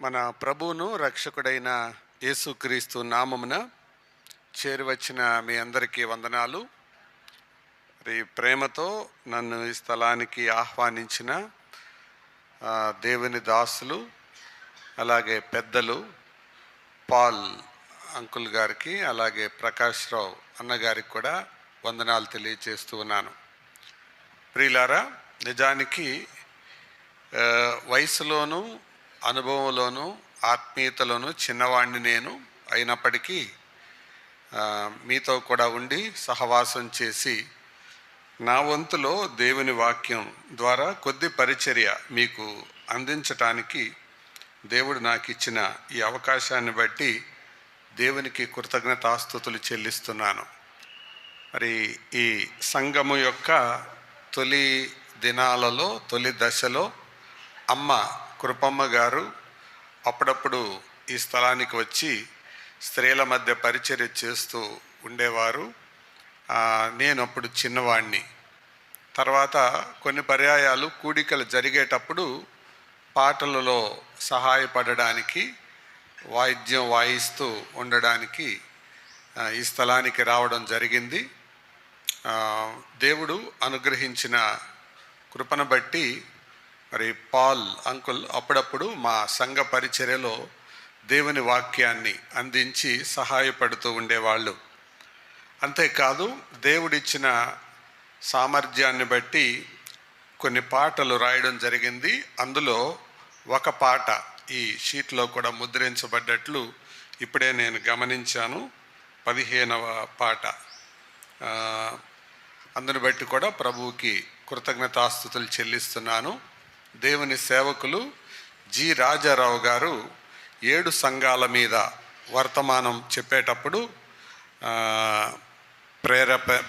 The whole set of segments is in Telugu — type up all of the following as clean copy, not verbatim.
మన ప్రభువును రక్షకుడైన యేసుక్రీస్తు నామమున చేరువచ్చిన మీ అందరికీ వందనాలు. మరి ప్రేమతో నన్ను ఈ స్థలానికి ఆహ్వానించిన దేవుని దాసులు, అలాగే పెద్దలు పాల్ అంకుల్ గారికి, అలాగే ప్రకాష్ రావు అన్నగారికి కూడా వందనాలు తెలియజేస్తూ ఉన్నాను. ప్రియులారా, నిజానికి వయసులోనూ అనుభవంలోనూ ఆత్మీయతలోనూ చిన్నవాడిని నేను అయినప్పటికీ మీతో కూడా ఉండి సహవాసం చేసి నా వంతులో దేవుని వాక్యం ద్వారా కొద్ది పరిచర్య మీకు అందించటానికి దేవుడు నాకు ఇచ్చిన ఈ అవకాశాన్ని బట్టి దేవునికి కృతజ్ఞతాస్తుతులు చెల్లిస్తున్నాను. మరి ఈ సంఘము యొక్క తొలి దినాలలో, తొలి దశలో అమ్మ కృపమ్మ గారు అప్పుడప్పుడు ఈ స్థలానికి వచ్చి స్త్రీల మధ్య పరిచర్య చేస్తూ ఉండేవారు. నేను అప్పుడు చిన్నవాడిని. తర్వాత కొన్ని పర్యాయాలు కూడికలు జరిగేటప్పుడు పాటలలో సహాయపడడానికి, వాయిద్యం వాయిస్తూ ఉండడానికి ఈ స్థలానికి రావడం జరిగింది. దేవుడు అనుగ్రహించిన కృపను బట్టి మరి పాల్ అంకుల్ అప్పుడప్పుడు మా సంఘ పరిచర్యలో దేవుని వాక్యాన్ని అందించి సహాయపడుతూ ఉండేవాళ్ళు. అంతేకాదు, దేవుడిచ్చిన సామర్థ్యాన్ని బట్టి కొన్ని పాటలు రాయడం జరిగింది. అందులో ఒక పాట ఈ షీట్లో కూడా ముద్రించబడ్డట్లు ఇప్పుడే నేను గమనించాను. 15వ పాట. అందుని బట్టి కూడా ప్రభువుకి కృతజ్ఞతాస్తుతులు చెల్లిస్తున్నాను. దేవుని సేవకులు జి రాజారావు గారు 7 సంఘాల మీద వర్తమానం చెప్పేటప్పుడు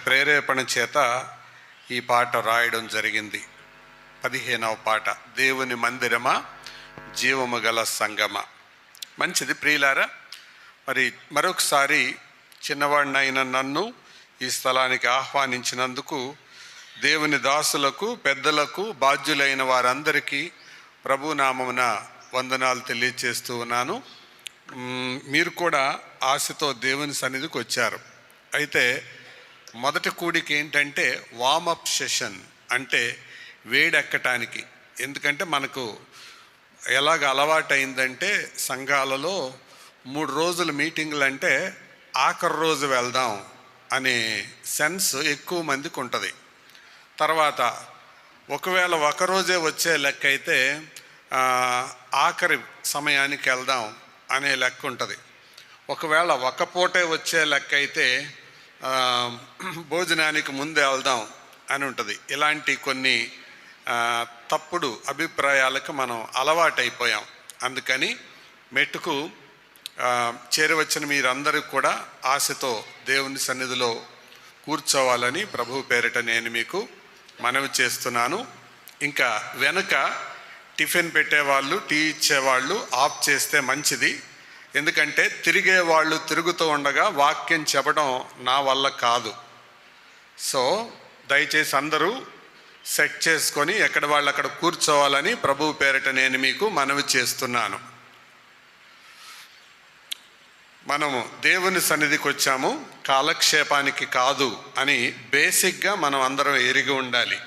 ప్రేరేపణ చేత ఈ పాట రాయడం జరిగింది. 15వ పాట, దేవుని మందిరమా జీవము గల సంగమా. మంచిది ప్రియులారా. మరి మరొకసారి చిన్నవాడినైన నన్ను ఈ స్థలానికి ఆహ్వానించినందుకు దేవుని దాసులకు, పెద్దలకు, బాధ్యులైన వారందరికీ ప్రభునామమున వందనాలు తెలియజేస్తూ ఉన్నాను. మీరు కూడా ఆశతో దేవుని సన్నిధికి వచ్చారు. అయితే మొదటి కూడిక ఏంటంటే వార్మప్ సెషన్, అంటే వేడెక్కటానికి. ఎందుకంటే మనకు ఎలాగ అలవాటైందంటే సంఘాలలో 3 రోజుల మీటింగులు అంటే ఆఖరి రోజు వెళ్దాం అనే సెన్స్ ఎక్కువ మందికి ఉంటుంది. తర్వాత ఒకవేళ ఒకరోజే వచ్చే లెక్క అయితే ఆఖరి సమయానికి వెళ్దాం అనే లెక్క ఉంటుంది. ఒకవేళ ఒక పూటే వచ్చే లెక్క అయితే భోజనానికి ముందే వెళ్దాం అని ఉంటుంది. ఇలాంటి కొన్ని తప్పుడు అభిప్రాయాలకు మనం అలవాటైపోయాం. అందుకని మెట్టుకు చేరవచ్చిన మీరందరూ కూడా ఆశతో దేవుని సన్నిధిలో కూర్చోవాలని ప్రభువు పేరిట నేను మీకు మనవి చేస్తున్నాను. ఇంకా వెనుక టిఫిన్ పెట్టేవాళ్ళు, టీ ఇచ్చేవాళ్ళు ఆఫ్ చేస్తే మంచిది. ఎందుకంటే తిరిగేవాళ్ళు తిరుగుతూ ఉండగా వాక్యం చెప్పడం నా వల్ల కాదు. సో దయచేసి అందరూ సెట్ చేసుకొని ఎక్కడ వాళ్ళు అక్కడ కూర్చోవాలని ప్రభువు పేరిట నేను మీకు మనవి చేస్తున్నాను. మనము దేవుని సన్నిధికి వచ్చాము కాలక్షేపానికి కాదు అని బేసిక్గా మనం అందరం ఎరిగి ఉండాలి.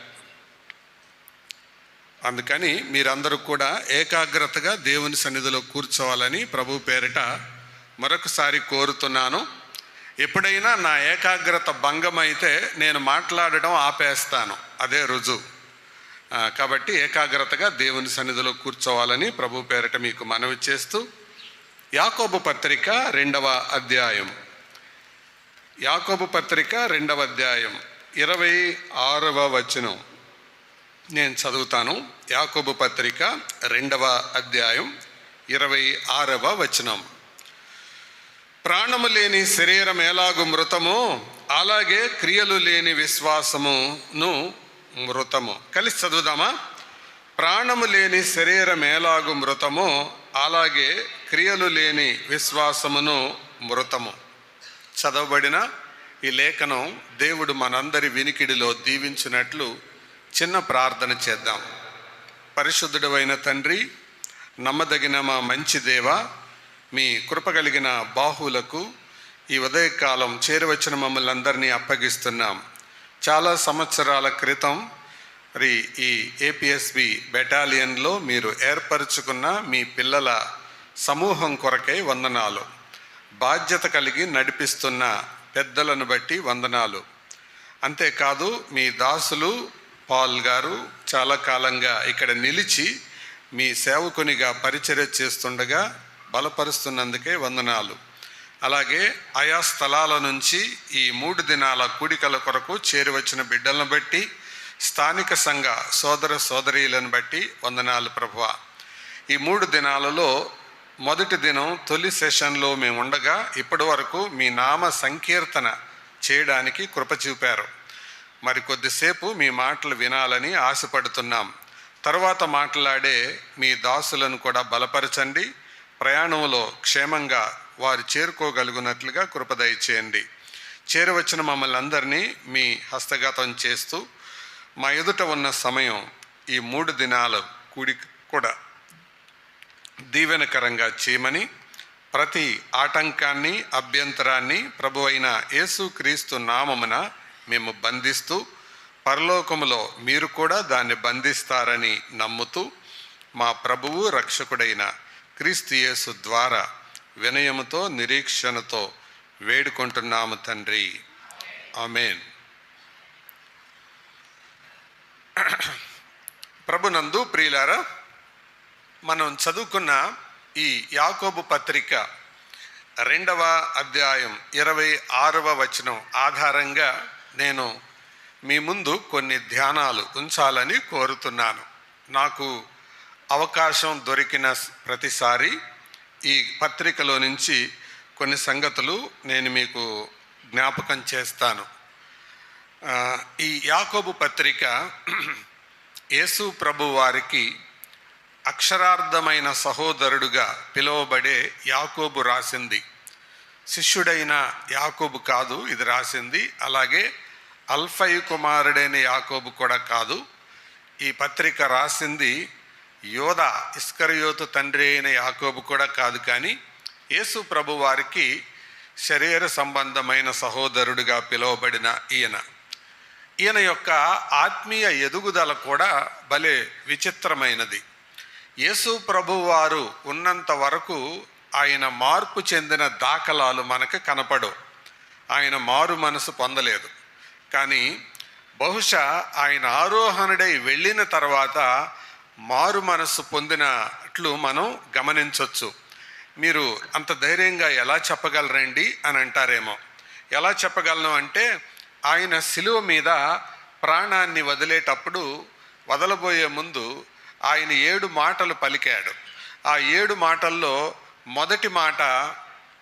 అందుకని మీరందరూ కూడా ఏకాగ్రతగా దేవుని సన్నిధిలో కూర్చోవాలని ప్రభు పేరిట మరొకసారి కోరుతున్నాను. ఎప్పుడైనా నా ఏకాగ్రత భంగమైతే నేను మాట్లాడడం ఆపేస్తాను, అదే రుజువు. కాబట్టి ఏకాగ్రతగా దేవుని సన్నిధిలో కూర్చోవాలని ప్రభు పేరిట మీకు మనవి చేస్తూ, యాకోబు పత్రిక 2వ అధ్యాయం, యాకోబు పత్రిక 2వ అధ్యాయం 26వ వచనం నేను చదువుతాను. యాకోబు పత్రిక 2వ అధ్యాయం 26వ వచనం. ప్రాణము లేని శరీరం ఎలాగు మృతమో అలాగే క్రియలు లేని విశ్వాసమును మృతము. కలిసి చదువుదామా? ప్రాణము లేని శరీరం ఎలాగు మృతమో అలాగే క్రియలు లేని విశ్వాసమును మృతము. చదవబడిన ఈ లేఖనం దేవుడు మనందరి వినికిడిలో దీవించినట్లు చిన్న ప్రార్థన చేద్దాం. పరిశుద్ధుడైన తండ్రి, నమ్మదగిన మా మంచి దేవ, మీ కృప కలిగిన బాహువులకు ఈ ఉదయకాలం చేరువచ్చిన మమ్మల్ని అందరినీ అప్పగిస్తున్నాం. చాలా సంవత్సరాల క్రితం మరి ఈ ఏపీఎస్బి బెటాలియన్లో మీరు ఏర్పరచుకున్న మీ పిల్లల సమూహం కొరకై వందనాలు. బాధ్యత కలిగి నడిపిస్తున్న పెద్దలను బట్టి వందనాలు. అంతేకాదు మీ దాసులు పాల్ గారు చాలా కాలంగా ఇక్కడ నిలిచి మీ సేవకునిగా పరిచర్య చేస్తుండగా బలపరుస్తున్నందుకే వందనాలు. అలాగే ఆయా స్థలాల నుంచి ఈ 3 దినాల కూడికల కొరకు చేరువచ్చిన బిడ్డలను బట్టి, స్థానిక సంఘ సోదర సోదరీలను బట్టి వందనాలు ప్రభువా. ఈ 3 దినాలలో మొదటి దినం తొలి సెషన్లో మేము ఉండగా ఇప్పటి వరకు మీ నామ సంకీర్తన చేయడానికి కృప చూపారు. మరి కొద్దిసేపు మీ మాటలు వినాలని ఆశపడుతున్నాం. తర్వాత మాట్లాడే మీ దాసులను కూడా బలపరచండి. ప్రయాణంలో క్షేమంగా వారు చేరుకోగలుగునట్లుగా కృప దయచేయండి. చేరవచ్చిన మమ్మల్ని అందరినీ మీ హస్తగతం చేస్తూ మా ఎదుట ఉన్న సమయం ఈ 3 దినాల కూడిక కూడా దీవెనకరంగా చేయమని, ప్రతి ఆటంకాన్ని అభ్యంతరాన్ని ప్రభువైన యేసుక్రీస్తు నామమున మేము బంధిస్తూ, పరలోకములో మీరు కూడా దాన్ని బంధిస్తారని నమ్ముతూ, మా ప్రభువు రక్షకుడైన క్రీస్తు యేసు ద్వారా వినయముతో నిరీక్షణతో వేడుకుంటున్నాము తండ్రి. ఆమేన్. ప్రభునందు ప్రియులారా, మనం చదువుకున్న ఈ యాకోబు పత్రిక 2వ అధ్యాయం 26వ వచనం ఆధారంగా నేను మీ ముందు కొన్ని ధ్యానాలు ఉంచాలని కోరుతున్నాను. నాకు అవకాశం దొరికిన ప్రతిసారి ఈ పత్రికలో నుంచి కొన్ని సంగతులు నేను మీకు జ్ఞాపకం చేస్తాను. ఈ యాకోబు పత్రిక యేసు ప్రభు వారికి అక్షరార్థమైన సహోదరుడుగా పిలువబడే యాకోబు రాసింది. శిష్యుడైన యాకోబు కాదు ఇది రాసింది. అలాగే అల్ఫయి కుమారుడైన యాకోబు కూడా కాదు. ఈ పత్రిక రాసింది యోధా ఇస్కరియోతు తండ్రి అయిన యాకోబు కూడా కాదు. కానీ యేసు ప్రభు వారికి శరీర సంబంధమైన సహోదరుడిగా పిలువబడిన ఈయన యొక్క ఆత్మీయ ఎదుగుదల కూడా భలే విచిత్రమైనది. యేసు ప్రభు వారు ఉన్నంత వరకు ఆయన మార్పు చెందిన దాఖలాలు మనకు కనపడవు. ఆయన మారు మనసు పొందలేదు. కానీ బహుశా ఆయన ఆరోహణుడై వెళ్ళిన తర్వాత మారు మనసు పొందినట్లు మనం గమనించవచ్చు. మీరు అంత ధైర్యంగా ఎలా చెప్పగలరండి అని అంటారేమో. ఎలా చెప్పగలను అంటే, ఆయన శిలువ మీద ప్రాణాన్ని వదిలేటప్పుడు వదలబోయే ముందు ఆయన 7 మాటలు పలికాడు. ఆ 7 మాటల్లో మొదటి మాట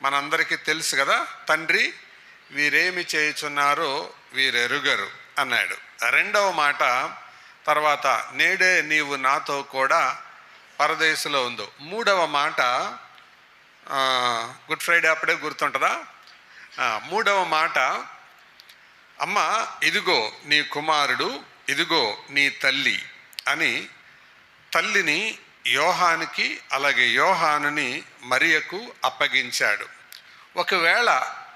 మనందరికీ తెలుసు కదా, తండ్రి వీరేమి చేయుచున్నారో వీరెరుగరు అన్నాడు. రెండవ మాట తర్వాత నేడే నీవు నాతో కూడా పరదేశంలో ఉందో. మూడవ మాట గుడ్ ఫ్రైడే అప్పుడే గుర్తుంటుందా? మూడవ మాట అమ్మ ఇదిగో నీ కుమారుడు, ఇదిగో నీ తల్లి అని తల్లిని యోహానుకి అలాగే యోహానుని మరియకు అప్పగించాడు. ఒకవేళ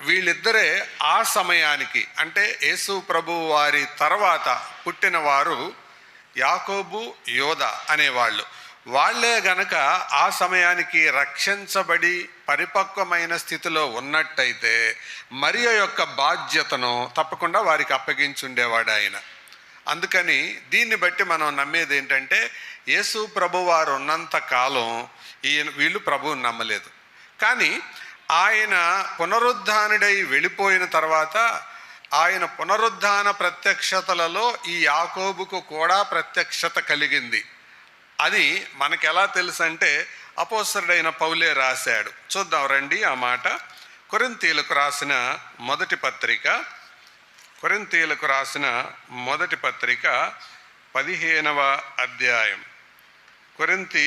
వీళ్ళిద్దరే ఆ సమయానికి అంటే యేసు ప్రభు వారి తర్వాత పుట్టిన వారు యాకోబు యోధా అనేవాళ్ళు. వాళ్ళే గనక ఆ సమయానికి రక్షించబడి పరిపక్వమైన స్థితిలో ఉన్నట్టయితే మరియ యొక్క బాధ్యతను తప్పకుండా వారికి అప్పగించుండేవాడు ఆయన. అందుకని దీన్ని బట్టి మనం నమ్మేది ఏంటంటే, యేసు ప్రభు వారు ఉన్నంత కాలం వీళ్ళు ప్రభువుని నమ్మలేదు. కానీ ఆయన పునరుద్ధానుడై వెళ్ళిపోయిన తర్వాత ఆయన పునరుద్ధాన ప్రత్యక్షతలలో ఈ యాకోబుకు కూడా ప్రత్యక్షత కలిగింది. అది మనకెలా తెలుసు అంటే, అపోస్తలుడైన పౌలే రాశాడు. చూద్దాం రండి ఆ మాట. కొరింథీయులకు రాసిన మొదటి పత్రిక 15వ అధ్యాయం. కొరింథీ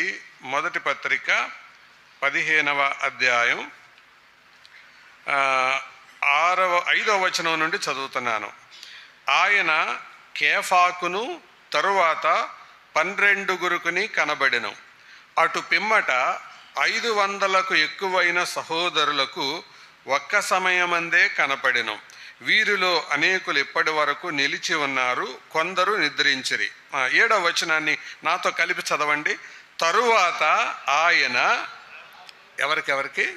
మొదటి పత్రిక 15వ అధ్యాయం 5వ వచనం నుండి చదువుతున్నాను. ఆయన కేఫాకును తరువాత 12 కనబడెను. అటు పిమ్మట 500కు ఎక్కువైన సహోదరులకు ఒక్క సమయమందే కనపడెను. వీరిలో అనేకులు ఇప్పటి వరకు నిలిచి ఉన్నారు, కొందరు నిద్రించిరి. 7వ వచనాన్ని నాతో కలిపి చదవండి. తరువాత ఆయన ఎవరికి?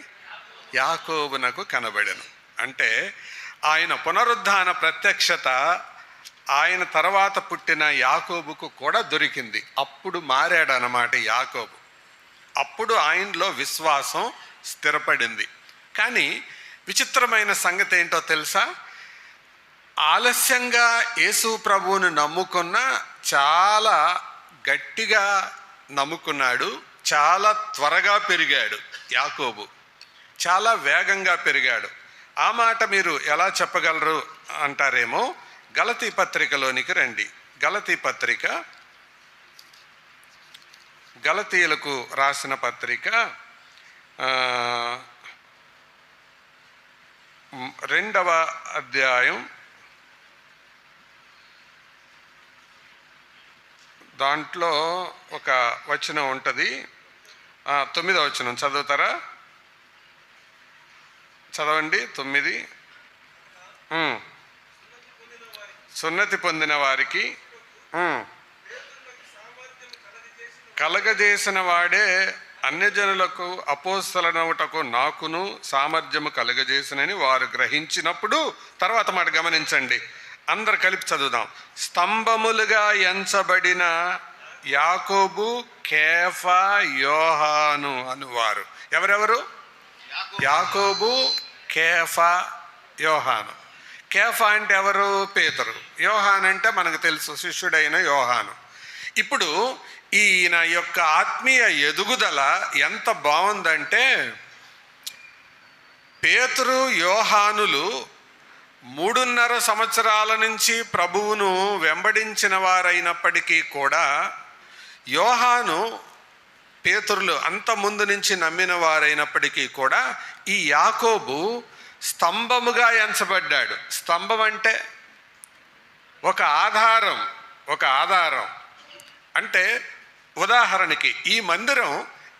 యాకోబునకు కనబడెను. అంటే ఆయన పునరుద్ధాన ప్రత్యక్షత ఆయన తర్వాత పుట్టిన యాకోబుకు కూడా దొరికింది. అప్పుడు మారాడనమాట యాకోబు. అప్పుడు ఆయనలో విశ్వాసం స్థిరపడింది. కానీ విచిత్రమైన సంగతి ఏంటో తెలుసా? ఆలస్యంగా యేసు ప్రభువును నమ్ముకున్న, చాలా గట్టిగా నమ్ముకున్నాడు, చాలా త్వరగా పెరిగాడు యాకోబు, చాలా వేగంగా పెరిగాడు. ఆ మాట మీరు ఎలా చెప్పగలరు అంటారేమో. గలతీ పత్రికలోనికి రండి. గలతీ పత్రిక, గలతీయులకు రాసిన పత్రిక 2వ అధ్యాయం, దాంట్లో ఒక వచనం ఉంటుంది. 9వ వచనం చదువుతారా? చదవండి. 9. సున్నతి పొందిన వారికి కలగజేసిన వాడే అన్యజనులకు అపోస్తలనవుటకు నాకును సామర్థ్యము కలగజేసినని వారు గ్రహించినప్పుడు, తర్వాత మాట గమనించండి, అందరు కలిపి చదువుదాం. స్తంభములుగా ఎంచబడిన యాకోబు, కేఫా, యోహాను అనువారు. ఎవరెవరు? యాకోబు, కేఫా, యోహాను. కేఫా అంటే ఎవరు? పేతురు. యోహాన్ అంటే మనకు తెలుసు, శిష్యుడైన యోహాను. ఇప్పుడు ఈయన యొక్క ఆత్మీయ ఎదుగుదల ఎంత బాగుందంటే, పేతురు, యోహానులు 3.5 సంవత్సరాల నుంచి ప్రభువును వెంబడించిన వారైనప్పటికీ కూడా, యోహాను, పేతురులు అంత ముందు నుంచి నమ్మిన వారైనప్పటికీ కూడా, ఈ యాకోబు స్తంభముగా ఎంచబడ్డాడు. స్తంభం అంటే ఒక ఆధారం. ఒక ఆధారం అంటే, ఉదాహరణకి ఈ మందిరం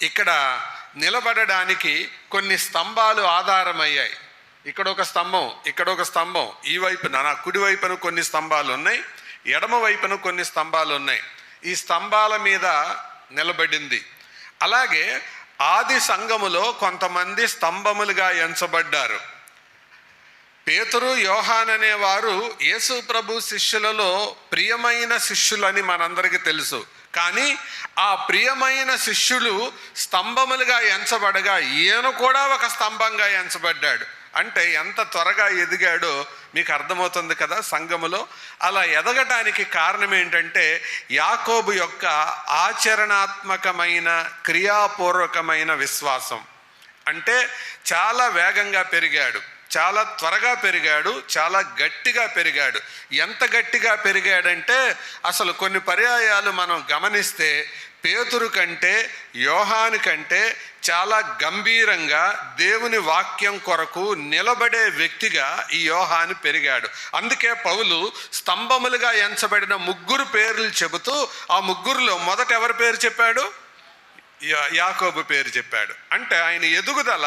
ఇక్కడ నిలబడడానికి కొన్ని స్తంభాలు ఆధారమయ్యాయి. ఇక్కడ ఒక స్తంభం, ఇక్కడ ఒక స్తంభం, ఈ వైపున, నా కుడి వైపున కొన్ని స్తంభాలు ఉన్నాయి, ఎడమ వైపున కొన్ని స్తంభాలు ఉన్నాయి. ఈ స్తంభాల మీద నిలబడింది. అలాగే ఆది సంఘములో కొంతమంది స్తంభములుగా ఎంచబడ్డారు. పేతురు, యోహాన్ అనేవారు యేసు ప్రభు శిష్యులలో ప్రియమైన శిష్యులని మనందరికీ తెలుసు. కానీ ఆ ప్రియమైన శిష్యులు స్తంభములుగా ఎంచబడగా, ఈయన కూడా ఒక స్తంభంగా ఎంచబడ్డాడు. అంటే ఎంత త్వరగా ఎదిగాడో మీకు అర్థమవుతుంది కదా సంఘములో. అలా ఎదగటానికి కారణం ఏంటంటే, యాకోబు యొక్క ఆచరణాత్మకమైన, క్రియాపూర్వకమైన విశ్వాసం. అంటే చాలా వేగంగా పెరిగాడు, చాలా త్వరగా పెరిగాడు, చాలా గట్టిగా పెరిగాడు. ఎంత గట్టిగా పెరిగాడంటే, అసలు కొన్ని పర్యాయాలు మనం గమనిస్తే పేతురు కంటే, యోహాను కంటే చాలా గంభీరంగా దేవుని వాక్యం కొరకు నిలబడే వ్యక్తిగా ఈ యోహాను పెరిగాడు. అందుకే పౌలు స్తంభములుగా ఎంచబడిన 3 పేర్లు చెబుతూ, ఆ 3లో మొదట ఎవరి పేరు చెప్పాడు? యాకోబు పేరు చెప్పాడు. అంటే ఆయన ఎదుగుదల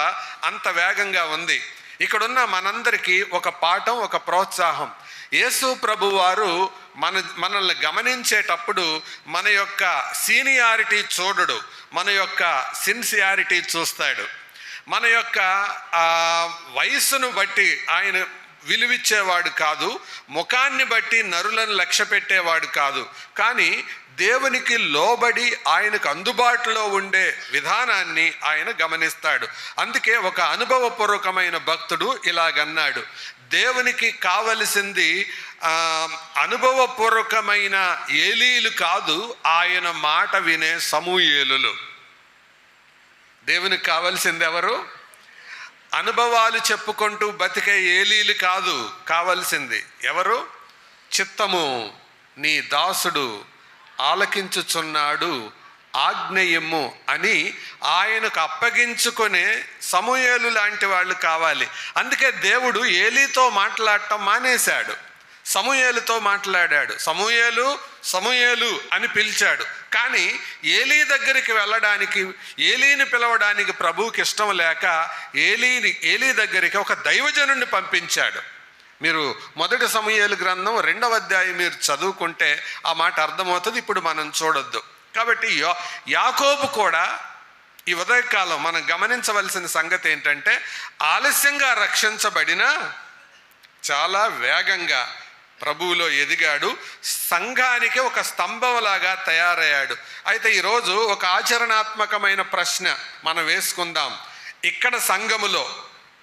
అంత వేగంగా ఉంది. ఇక్కడున్న మనందరికీ ఒక పాఠం, ఒక ప్రోత్సాహం. యేసు ప్రభు వారు మనల్ని గమనించేటప్పుడు మన యొక్క సీనియారిటీ చూడడు, మన యొక్క సిన్సియారిటీ చూస్తాడు. మన యొక్క వయస్సును బట్టి ఆయన విలువిచ్చేవాడు కాదు, ముఖాన్ని బట్టి నరులను లక్ష్య పెట్టేవాడు కాదు. కానీ దేవునికి లోబడి ఆయనకు అందుబాటులో ఉండే విధానాన్ని ఆయన గమనిస్తాడు. అందుకే ఒక అనుభవపూర్వకమైన భక్తుడు ఇలాగన్నాడు, దేవునికి కావలసింది అనుభవపూర్వకమైన ఏలీలు కాదు, ఆయన మాట వినే సమూయేలులు. దేవునికి కావలసింది ఎవరు? అనుభవాలు చెప్పుకుంటూ బతికే ఏలీలు కాదు. కావలసింది ఎవరు? చిత్తము నీ దాసుడు ఆలకించుచున్నాడు, ఆజ్ఞయము అని ఆయనకు అప్పగించుకునే సమూయేలు లాంటి వాళ్ళు కావాలి. అందుకే దేవుడు ఏలీతో మాట్లాడటం మానేశాడు, సమూయేలుతో మాట్లాడాడు. సమూయేలు సమూయేలు అని పిలిచాడు, కానీ ఏలీ దగ్గరికి వెళ్ళడానికి, ఏలీని పిలవడానికి ప్రభువుకి ఇష్టం లేక ఏలీ దగ్గరికి ఒక దైవజనుడిని పంపించాడు. మీరు 1 సమూయేలు గ్రంథం 2వ అధ్యాయం మీరు చదువుకుంటే ఆ మాట అర్థమవుతుంది. ఇప్పుడు మనం చూడొద్దు. కాబట్టి యాకోబు కూడా ఈ ఉదయకాలం మనం గమనించవలసిన సంగతి ఏంటంటే, ఆలస్యంగా రక్షించబడిన చాలా వేగంగా ప్రభువులో ఎదిగాడు, సంఘానికి ఒక స్తంభంలాగా తయారయ్యాడు. అయితే ఈరోజు ఒక ఆచరణాత్మకమైన ప్రశ్న మనం వేసుకుందాం. ఇక్కడ సంఘములో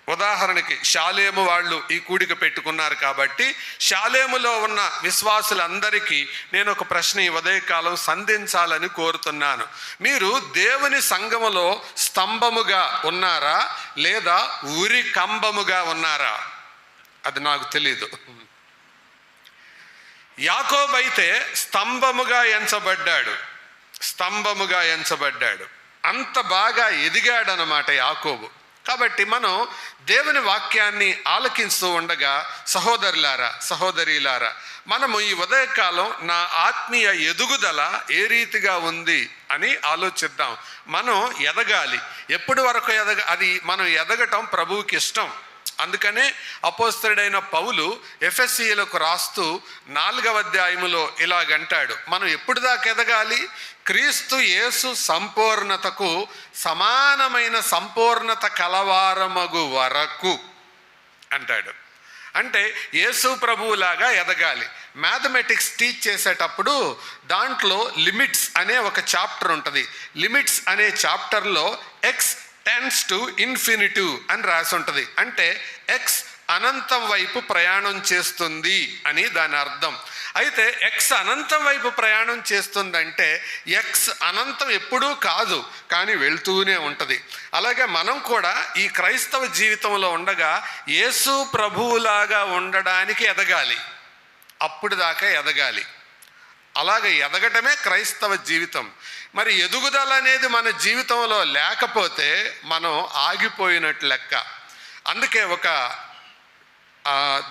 ఉదాహరణకి షాలేము వాళ్ళు ఈ కూడిక పెట్టుకున్నారు కాబట్టి షాలేములో ఉన్న విశ్వాసులందరికీ నేను ఒక ప్రశ్న ఈ ఉదయకాలం సంధించాలని కోరుతున్నాను. మీరు దేవుని సంఘములో స్తంభముగా ఉన్నారా లేదా ఉరి కంబముగా ఉన్నారా? అది నాకు తెలీదు. యాకోబు అయితే స్తంభముగా ఎంచబడ్డాడు. అంత బాగా ఎదిగాడనమాట యాకోబు. కాబట్టి మనం దేవుని వాక్యాన్ని ఆలకిస్తూ ఉండగా సహోదరులారా, సహోదరీలారా, మనము ఈ ఉదయకాలం నా ఆత్మీయ ఎదుగుదల ఏ రీతిగా ఉంది అని ఆలోచిద్దాం. మనం ఎదగాలి. ఎప్పటి వరకు అది మనం ఎదగటం ప్రభువుకి ఇష్టం. అందుకనే అపోస్తలుడైన పౌలు ఎఫెసీయులకు రాస్తూ 4వ అధ్యాయములో ఇలాగంటాడు, మనం ఎప్పుడు దాకా ఎదగాలి? క్రీస్తు యేసు సంపూర్ణతకు సమానమైన సంపూర్ణత కలవారమగు వరకు అంటాడు. అంటే యేసు ప్రభువులాగా ఎదగాలి. మ్యాథమెటిక్స్ టీచ్ చేసేటప్పుడు దాంట్లో లిమిట్స్ అనే ఒక చాప్టర్ ఉంటుంది. లిమిట్స్ అనే చాప్టర్లో ఎక్స్ టెన్స్ టు ఇన్ఫినిటీ అని రాసి ఉంటుంది. అంటే ఎక్స్ అనంతం వైపు ప్రయాణం చేస్తుంది అని దాని అర్థం. అయితే ఎక్స్ అనంతం వైపు ప్రయాణం చేస్తుందంటే ఎక్స్ అనంతం ఎప్పుడూ కాదు, కానీ వెళ్తూనే ఉంటుంది. అలాగే మనం కూడా ఈ క్రైస్తవ జీవితంలో ఉండగా యేసు ప్రభువులాగా ఉండడానికి ఎదగాలి. అప్పుడు దాకా ఎదగాలి. అలాగే ఎదగటమే క్రైస్తవ జీవితం. మరి ఎదుగుదల అనేది మన జీవితంలో లేకపోతే మనం ఆగిపోయినట్లు లెక్క. అందుకే ఒక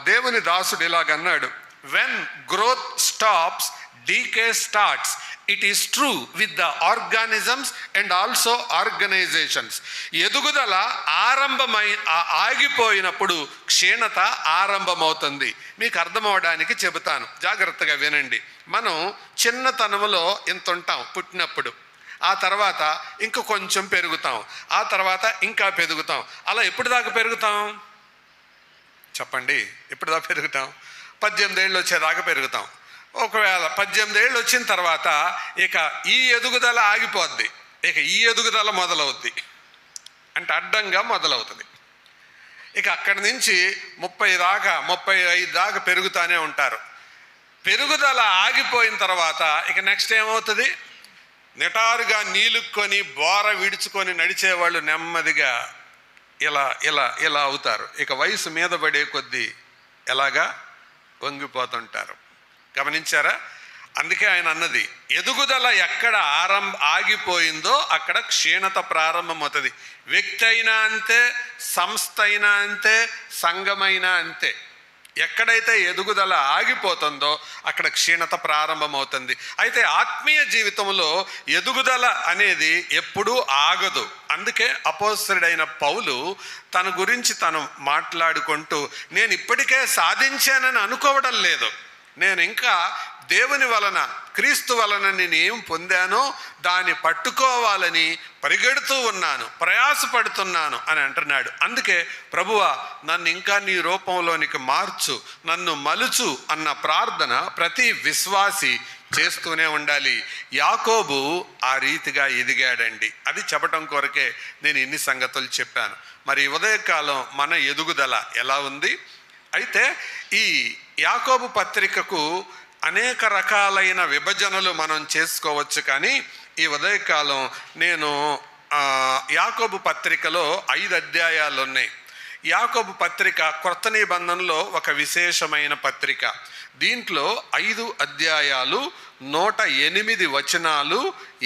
దేవుని దాసుడు ఇలాగన్నాడు, when growth stops decay starts. It is true with the organisms and also organisations. ఎదుగుదల ఆగిపోయినప్పుడు క్షీణత ఆరంభమవుతుంది. మీకు అర్థమవడానికి చెబుతాను, జాగ్రత్తగా వినండి. మనం చిన్నతనంలో ఇంత ఉంటాం పుట్టినప్పుడు, ఆ తర్వాత ఇంక కొంచెం పెరుగుతాం, ఆ తర్వాత ఇంకా పెరుగుతాం. అలా ఎప్పుడు దాకా పెరుగుతాం చెప్పండి? ఎప్పుడు దాకా పెరుగుతాం? 18 ఏళ్ళు వచ్చేదాకా పెరుగుతాం. ఒకవేళ 18 ఏళ్ళు వచ్చిన తర్వాత ఇక ఈ ఎదుగుదల ఆగిపోద్ది, ఇక ఈ ఎదుగుదల మొదలవుద్ది. అంటే అడ్డంగా మొదలవుతుంది. ఇక అక్కడి నుంచి 35 దాకా పెరుగుతూనే ఉంటారు. పెరుగుదల ఆగిపోయిన తర్వాత ఇక నెక్స్ట్ ఏమవుతుంది? నిటారుగా నీలుక్కొని బోర విడుచుకొని నడిచేవాళ్ళు నెమ్మదిగా ఇలా అవుతారు. ఇక వయసు మీద పడే కొద్దీ ఎలాగా వంగిపోతుంటారు. గమనించారా? అందుకే ఆయన అన్నది, ఎదుగుదల ఎక్కడ ఆగిపోయిందో అక్కడ క్షీణత ప్రారంభమవుతుంది. వ్యక్తి అయినా అంతే, సంస్థ అయినా అంతే, సంఘమైనా అంతే. ఎక్కడైతే ఎదుగుదల ఆగిపోతుందో అక్కడ క్షీణత ప్రారంభమవుతుంది. అయితే ఆత్మీయ జీవితంలో ఎదుగుదల అనేది ఎప్పుడూ ఆగదు. అందుకే అపోస్తలుడైన పౌలు తన గురించి తను మాట్లాడుకుంటూ, నేను ఇప్పటికే సాధించానని అనుకోవడం లేదు, నేను ఇంకా దేవుని వలన, క్రీస్తు వలన నేను ఏం పొందానో దాన్ని పట్టుకోవాలని పరిగెడుతూ ఉన్నాను, ప్రయాసపడుతున్నాను అని అంటున్నాడు. అందుకే ప్రభువా నన్ను ఇంకా నీ రూపంలోనికి మార్చు, నన్ను మలుచు అన్న ప్రార్థన ప్రతి విశ్వాసి చేస్తూనే ఉండాలి. యాకోబు ఆ రీతిగా ఎదిగాడండి. అది చెప్పటం కొరకే నేను ఇన్ని సంగతులు చెప్పాను. మరి ఉదయకాలం మన ఎదుగుదల ఎలా ఉంది? అయితే ఈ యాకోబు పత్రికకు అనేక రకాలైన విభజనలు మనం చేసుకోవచ్చు. కానీ ఈ ఉదయకాలం నేను యాకోబు పత్రికలో 5 అధ్యాయాలు ఉన్నాయి. యాకోబు పత్రిక క్రొత్త నిబంధనలో ఒక విశేషమైన పత్రిక. దీంట్లో 5 అధ్యాయాలు, 108 వచనాలు,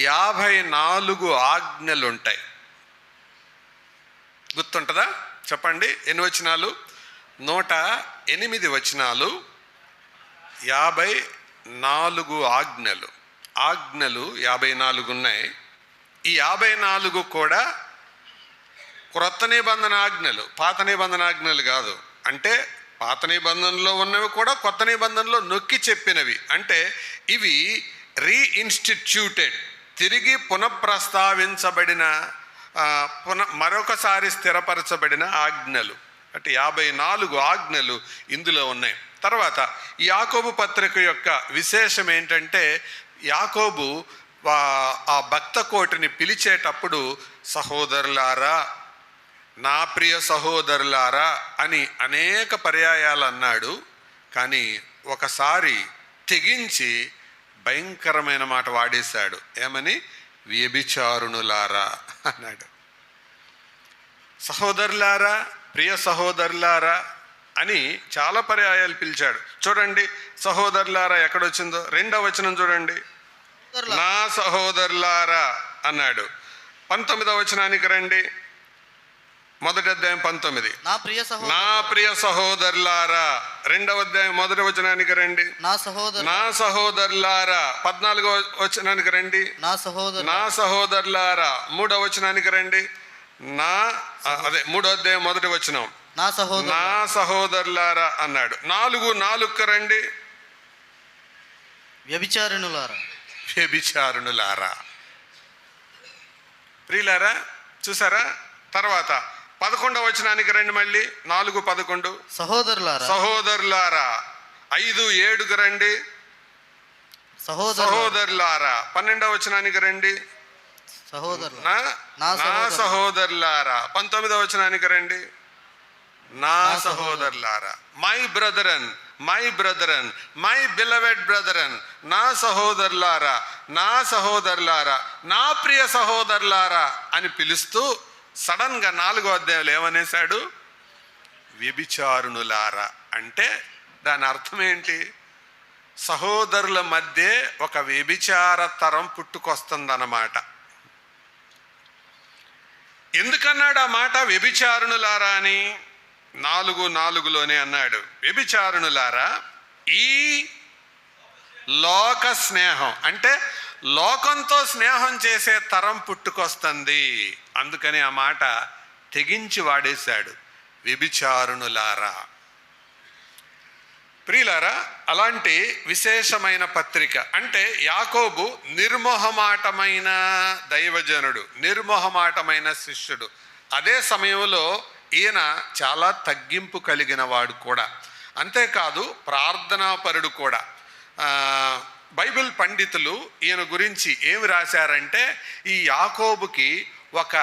54 ఆజ్ఞలు ఉంటాయి. గుర్తుంటుందా? చెప్పండి, ఎన్ని వచనాలు? 108 వచనాలు, 54 ఆజ్ఞలు. ఆజ్ఞలు 54 ఉన్నాయి. ఈ 54 కూడా క్రొత్త నిబంధన ఆజ్ఞలు, పాత నిబంధన ఆజ్ఞలు కాదు. అంటే పాత నిబంధనలో ఉన్నవి కూడా కొత్త నిబంధనలో నొక్కి చెప్పినవి. అంటే ఇవి రీఇన్స్టిట్యూటెడ్, తిరిగి పునఃప్రస్తావించబడిన, మరొకసారి స్థిరపరచబడిన ఆజ్ఞలు. అంటే 54 ఆజ్ఞలు ఇందులో ఉన్నాయి. తర్వాత ఈ యాకోబు పత్రిక యొక్క విశేషం ఏంటంటే, యాకోబు ఆ భక్త కోటిని పిలిచేటప్పుడు సహోదరులారా, నా ప్రియ సహోదరులారా అని అనేక పర్యాయాలు అన్నాడు. కానీ ఒకసారి తెగించి భయంకరమైన మాట వాడేశాడు. ఏమని? వ్యభిచారుణులారా అన్నాడు. సహోదరులారా, ప్రియ సహోదరులారా అని చాలా పర్యాయాలు పిలిచాడు. చూడండి, సహోదరులారా ఎక్కడొచ్చిందో 2వ వచనం చూడండి. నా సహోదరులారా అన్నాడు. 19వ వచనానికి రండి. 1వ అధ్యాయం 19. నా ప్రియ సహోదరులారా. 2వ అధ్యాయం 1వ వచనానికి రండి. నా సహోదరులారా. 14వ వచనానికి రండి. నా సహోదరులారా. 3వ వచనానికి రండి. 3వ అధ్యాయం 1వ వచనం. నా సహోదరులారా అన్నాడు. 4కు రండి. వ్యభిచారుణులారా. ప్రియులారా, చూసారా? తర్వాత 11వ వచనానికి రండి. మళ్ళీ 4:11 సహోదరులారా. 5:7కు రండి. సహోదరులారా. 12వ వచనానికి రండి. నా సహోదరులారా. 19వ వచనానికి రండి. నా సహోదరులారా. My brethren, my beloved brethren. నా సహోదరులారా, నా సహోదరులారా, నా ప్రియ సహోదరులారా అని పిలుస్తూ సడన్ గా 4వ అధ్యాయంలో ఏమనేశాడు? వ్యభిచారుణులారా. అంటే దాని అర్థం ఏంటి? సహోదరుల మధ్య ఒక వ్యభిచార తరం పుట్టుకొస్తుందన్నమాట. ఎందుకన్నాడు ఆ మాట వ్యభిచారుణులారా అని? 4:4లోనే అన్నాడు. వ్యభిచారుణులారా, ఈ లోక స్నేహం అంటే లోకంతో స్నేహం చేసే తరం పుట్టుకొస్తుంది. అందుకని ఆ మాట తెగించి వాడేశాడు, వ్యభిచారుణులారా. ప్రియులారా, అలాంటి విశేషమైన పత్రిక. అంటే యాకోబు నిర్మోహమాటమైన దైవజనుడు, నిర్మోహమాటమైన శిష్యుడు. అదే సమయంలో ఈయన చాలా తగ్గింపు కలిగిన వాడు కూడా. అంతేకాదు ప్రార్థనాపరుడు కూడా. బైబిల్ పండితులు ఈయన గురించి ఏమి రాశారంటే, ఈ యాకోబుకి ఒక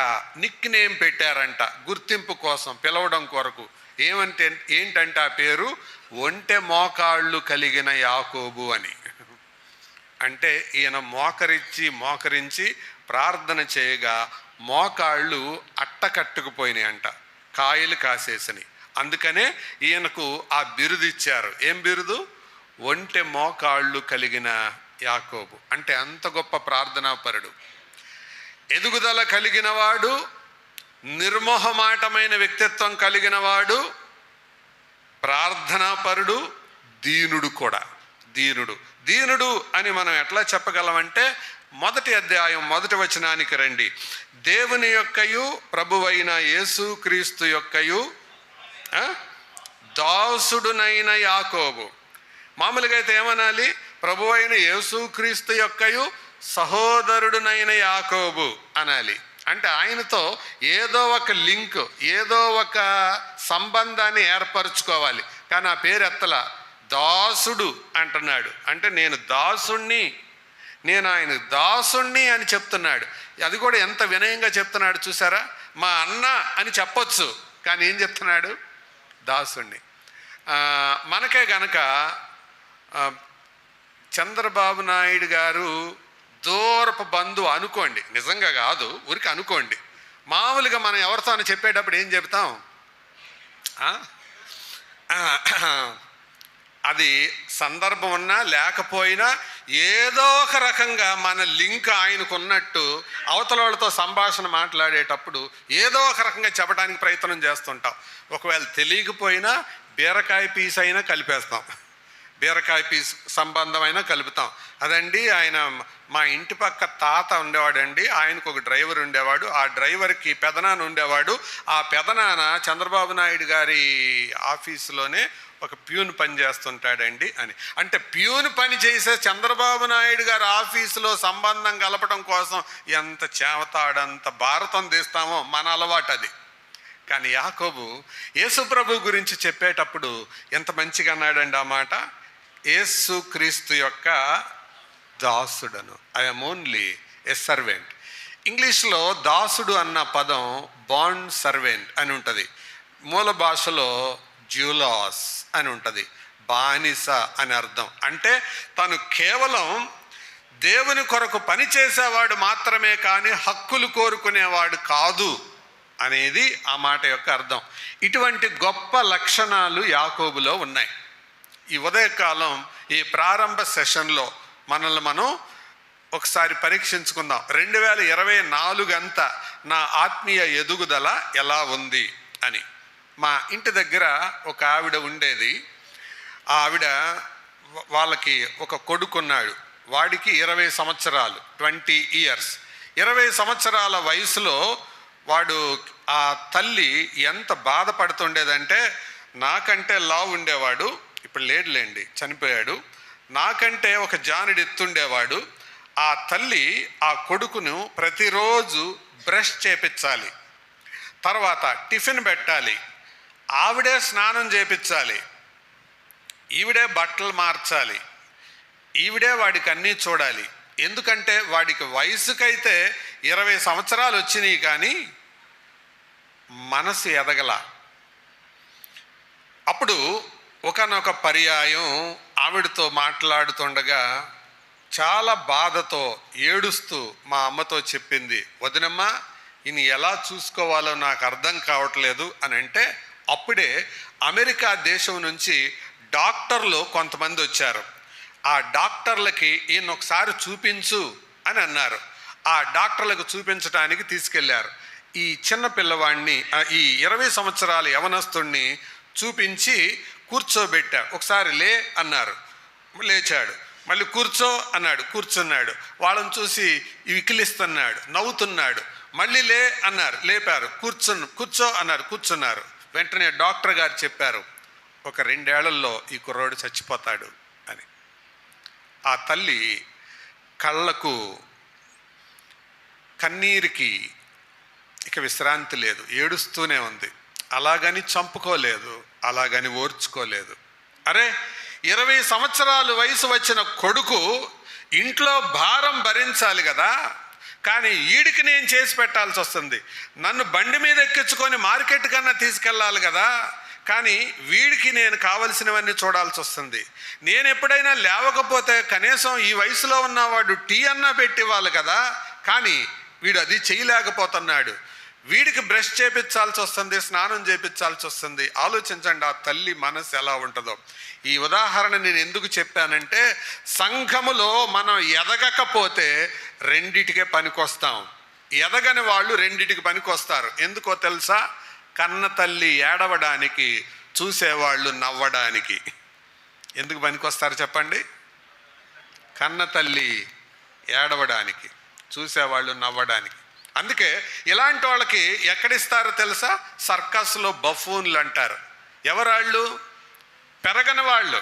నిక్ నేమ్ పెట్టారంట, గుర్తింపు కోసం, పిలవడం కొరకు. ఏంటంటే ఆ పేరు ఒంటె మోకాళ్ళు కలిగిన యాకోబు అని. అంటే ఈయన మోకరించి ప్రార్థన చేయగా మోకాళ్ళు అట్టకట్టుకుపోయినాయి అంట, కాయలు కాసేసని. అందుకనే ఈయనకు ఆ బిరుదు ఇచ్చారు. ఏం బిరుదు? ఒంటె మోకాళ్ళు కలిగిన యాకోబు. అంటే అంత గొప్ప ప్రార్థనాపరుడు, ఎదుగుదల కలిగిన వాడు, నిర్మోహమాటమైన వ్యక్తిత్వం కలిగిన వాడు, ప్రార్థనాపరుడు, దీనుడు కూడా. దీనుడు అని మనం ఎట్లా చెప్పగలమంటే, 1వ అధ్యాయం 1వ వచనానికి రండి. దేవుని యొక్కయు ప్రభువైన యేసుక్రీస్తు యొక్కయు దాసుడునైన యాకోబు. మామూలుగా అయితే ఏమనాలి? ప్రభువైన యేసుక్రీస్తు యొక్కయు సహోదరుడునైన యాకోబు అనాలి. అంటే ఆయనతో ఏదో ఒక లింక్, ఏదో ఒక సంబంధాన్ని ఏర్పరచుకోవాలి. కానీ ఆ పేరు ఎత్తలా, దాసుడు అంటున్నాడు. అంటే నేను ఆయన దాసుణ్ణి అని చెప్తున్నాడు. అది కూడా ఎంత వినయంగా చెప్తున్నాడు చూసారా? మా అన్న అని చెప్పొచ్చు, కానీ ఏం చెప్తున్నాడు? దాసుణ్ణి. మనకే గనక చంద్రబాబు నాయుడు గారు దూరపు బంధువు అనుకోండి, నిజంగా కాదు, ఊరికి అనుకోండి. మామూలుగా మనం ఎవరితో అని చెప్పేటప్పుడు ఏం చెప్తాం? అది సందర్భం ఉన్నా లేకపోయినా ఏదో ఒక రకంగా మన లింక్ ఆయనకున్నట్టు అవతల వాళ్ళతో సంభాషణ మాట్లాడేటప్పుడు ఏదో ఒక రకంగా చెప్పడానికి ప్రయత్నం చేస్తుంటాం. ఒకవేళ తెలియకపోయినా బీరకాయ పీస్ అయినా కలిపేస్తాం. బీరకాయ పీస్ సంబంధమైన కలుపుతాం. అదండి ఆయన మా ఇంటి పక్క తాత ఉండేవాడండి, ఆయనకు ఒక డ్రైవర్ ఉండేవాడు, ఆ డ్రైవర్కి పెదనాన్న ఉండేవాడు, ఆ పెదనాన్న చంద్రబాబు నాయుడు గారి ఆఫీసులోనే ఒక ప్యూన్ పని చేస్తుంటాడండి అని. అంటే ప్యూన్ పని చేసే చంద్రబాబు నాయుడు గారి ఆఫీసులో సంబంధం కలపడం కోసం ఎంత చేవతాడంత భారతం తీస్తామో మన అలవాటు అది. కానీ యాకోబు యేసుప్రభు గురించి చెప్పేటప్పుడు ఎంత మంచిగా అన్నాడండి ఆ మాట, యేసుక్రీస్తు యొక్క దాసుడను, ఐఎమ్ ఓన్లీ ఎ సర్వెంట్. ఇంగ్లీష్లో దాసుడు అన్న పదం బాండ్ సర్వెంట్ అని ఉంటుంది, మూల భాషలో జ్యూలాస్ అని ఉంటుంది, బానిస అని అర్థం. అంటే తను కేవలం దేవుని కొరకు పనిచేసేవాడు మాత్రమే కానీ హక్కులు కోరుకునేవాడు కాదు అనేది ఆ మాట యొక్క అర్థం. ఇటువంటి గొప్ప లక్షణాలు యాకోబులో ఉన్నాయి. ఈ ఉదయకాలం ఈ ప్రారంభ సెషన్లో మనల్ని మనం ఒకసారి పరీక్షించుకుందాం. 2024 అంతా నా ఆత్మీయ ఎదుగుదల ఎలా ఉంది అని. మా ఇంటి దగ్గర ఒక ఆవిడ ఉండేది. ఆ ఆవిడ వాళ్ళకి ఒక కొడుకున్నాడు, వాడికి 20 సంవత్సరాలు, 20 years. 20 సంవత్సరాల వయసులో వాడు ఆ తల్లి ఎంత బాధపడుతుండేదంటే, నాకంటే లావు ఉండేవాడు, ఇప్పుడు లేడులేండి చనిపోయాడు, నాకంటే ఒక జానుడు ఎత్తుండేవాడు. ఆ తల్లి ఆ కొడుకును ప్రతిరోజు బ్రష్ చేపించాలి, తర్వాత టిఫిన్ పెట్టాలి, ఆవిడే స్నానం చేపించాలి, ఈవిడే బట్టలు మార్చాలి, ఈవిడే వాడికి అన్నీ చూడాలి. ఎందుకంటే వాడికి వయసుకైతే 20 సంవత్సరాలు వచ్చినాయి కానీ మనసు ఎదగల. అప్పుడు ఒకానొక పర్యాయం ఆవిడతో మాట్లాడుతుండగా చాలా బాధతో ఏడుస్తూ మా అమ్మతో చెప్పింది, వదినమ్మ ఈయన ఎలా చూసుకోవాలో నాకు అర్థం కావట్లేదు అని. అంటే అప్పుడే అమెరికా దేశం నుంచి డాక్టర్లు కొంతమంది వచ్చారు. ఆ డాక్టర్లకి ఈయన ఒకసారి చూపించు అని అన్నారు. ఆ డాక్టర్లకు చూపించడానికి తీసుకెళ్లారు. ఈ చిన్న పిల్లవాడిని, ఈ 20 సంవత్సరాల యవనస్తుడిని చూపించి కూర్చోబెట్టారు. ఒకసారి లే అన్నారు, లేచాడు. మళ్ళీ కూర్చో అన్నాడు, కూర్చున్నాడు. వాళ్ళని చూసి వికిలిస్తున్నాడు, నవ్వుతున్నాడు. మళ్ళీ లే అన్నారు, లేపారు. కూర్చో అన్నారు, కూర్చున్నారు. వెంటనే డాక్టర్ గారు చెప్పారు, ఒక 2 ఏళ్లలో ఈ కుర్రోడు చచ్చిపోతాడు అని. ఆ తల్లి కళ్ళకు కన్నీరికి ఇక విశ్రాంతి లేదు, ఏడుస్తూనే ఉంది. అలాగని చంపుకోలేదు, అలాగని ఓర్చుకోలేదు. అరే 20 సంవత్సరాలు వయసు వచ్చిన కొడుకు ఇంట్లో భారం భరించాలి కదా, కానీ వీడికి నేను చేసి పెట్టాల్సి వస్తుంది. నన్ను బండి మీద ఎక్కించుకొని మార్కెట్ కన్నా తీసుకెళ్ళాలి కదా, కానీ వీడికి నేను కావలసినవన్నీ చూడాల్సి వస్తుంది. నేను ఎప్పుడైనా లేవకపోతే కనీసం ఈ వయసులో ఉన్నవాడు టీ అన్నా పెట్టివ్వాలి కదా, కానీ వీడు అది చేయలేకపోతున్నాడు. వీడికి బ్రష్ చేపించాల్సి వస్తుంది, స్నానం చేపించాల్సి వస్తుంది. ఆలోచించండి ఆ తల్లి మనసు ఎలా ఉంటుందో. ఈ ఉదాహరణ నేను ఎందుకు చెప్పానంటే, సంఘములో మనం ఎదగకపోతే రెండిటికే పనికొస్తాం, ఎదగని వాళ్ళు రెండిటికి పనికొస్తారు. ఎందుకో తెలుసా? కన్న తల్లి ఏడవడానికి, చూసేవాళ్ళు నవ్వడానికి. ఎందుకు పనికొస్తారు చెప్పండి? కన్న తల్లి ఏడవడానికి, చూసేవాళ్ళు నవ్వడానికి. అందుకే ఇలాంటి వాళ్ళకి ఎక్కడిస్తారో తెలుసా? సర్కస్లో బఫూన్లు అంటారు. ఎవరాళ్ళు? పెరగని వాళ్ళు.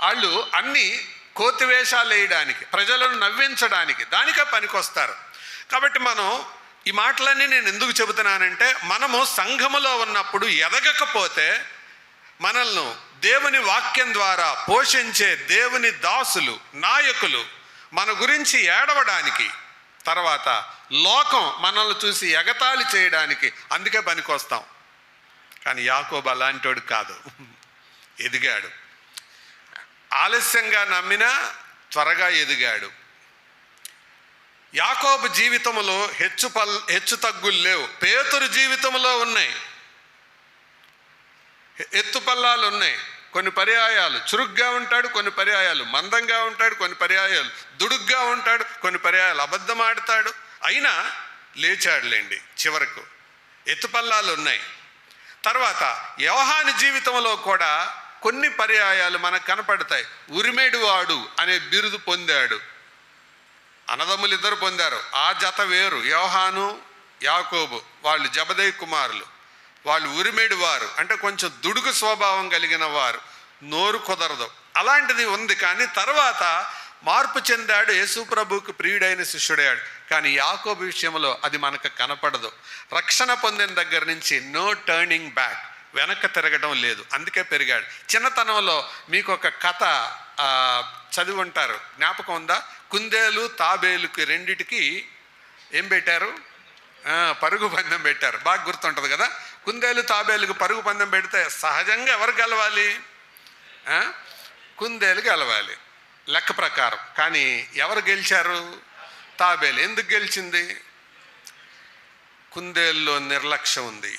వాళ్ళు అన్నీ కోతివేషాలు వేయడానికి, ప్రజలను నవ్వించడానికి, దానికే పనికొస్తారు. కాబట్టి మనం ఈ మాటలన్నీ నేను ఎందుకు చెబుతున్నానంటే, మనము సంఘములో ఉన్నప్పుడు ఎదగకపోతే మనల్ని దేవుని వాక్యం ద్వారా పోషించే దేవుని దాసులు, నాయకులు మన గురించి ఏడవడానికి, తర్వాత లోకం మనల్ని చూసి ఎగతాళి చేయడానికి, అందుకే పనికొస్తాం. కానీ యాకోబు అలాంటోడు కాదు, ఎదిగాడు. ఆలస్యంగా నమ్మినా త్వరగా ఎదిగాడు. యాకోబు జీవితంలో హెచ్చు తగ్గులు లేవు. పేతురు జీవితంలో ఉన్నాయి, ఎత్తుపల్లాలు ఉన్నాయి. కొన్ని పర్యాయాలు చురుగ్గా ఉంటాడు, కొన్ని పర్యాయాలు మందంగా ఉంటాడు, కొన్ని పర్యాయాలు దుడుగ్గా ఉంటాడు, కొన్ని పర్యాయాలు అబద్ధం ఆడతాడు. అయినా లేచాడులేండి చివరకు. ఎత్తుపల్లాలు ఉన్నాయి. తర్వాత యోహాను జీవితంలో కూడా కొన్ని పర్యాయాలు మనకు కనపడతాయి. ఉరిమేడువాడు అనే బిరుదు పొందాడు, అన్నదమ్ములు ఇద్దరు పొందారు. ఆ జత వేరు, యోహాను యాకోబు వాళ్ళు జబదయి కుమారులు. వాళ్ళు ఉరిమేడు వారు, అంటే కొంచెం దుడుకు స్వభావం కలిగిన వారు, నోరు కుదరదు, అలాంటిది ఉంది. కానీ తర్వాత మార్పు చెందాడు, యేసు ప్రభువుకు ప్రియుడైన శిష్యుడయ్యాడు. కానీ యాకోబు విషయంలో అది మనకు కనపడదు. రక్షణ పొందిన దగ్గర నుంచి నో టర్నింగ్ బ్యాక్, వెనక్కి తిరగడం లేదు, అందుకే పెరిగాడు. చిన్నతనంలో మీకు ఒక కథ చదివి ఉంటారు, జ్ఞాపకం ఉందా? కుందేలు తాబేలుకి రెండిటికి ఏం పెట్టారు? పరుగు పందెం పెట్టారు. బాగా గుర్తుంటుంది కదా. కుందేలు తాబేలుకు పరుగు పందెం పెడితే సహజంగా ఎవరు గెలవాలి? కుందేలు గెలవాలి లెక్క ప్రకారం. కానీ ఎవరు గెలిచారు? తాబేలు. ఎందుకు గెలిచింది? కుందేలులో నిర్లక్ష్యం ఉంది.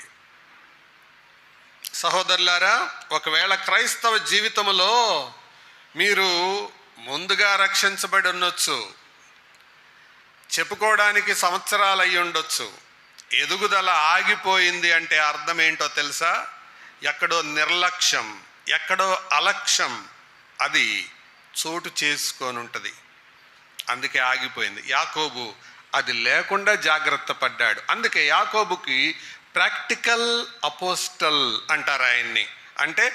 సహోదరులారా, ఒకవేళ క్రైస్తవ జీవితంలో మీరు ముందుగా రక్షించబడి ఉండొచ్చు, చెప్పుకోవడానికి సంవత్సరాలు అయ్యి ఉండొచ్చు, ఎదుగుదల ఆగిపోయింది అంటే అర్థం ఏంటో తెలుసా? ఎక్కడో నిర్లక్ష్యం, ఎక్కడో అలక్ష్యం అది చోటు చేసుకొని ఉంటుంది, అందుకే ఆగిపోయింది. యాకోబు అది లేకుండా జాగ్రత్త పడ్డాడు. అందుకే యాకోబుకి ప్రాక్టికల్ అపోస్టల్ అంటారు ఆయన్ని, అంటే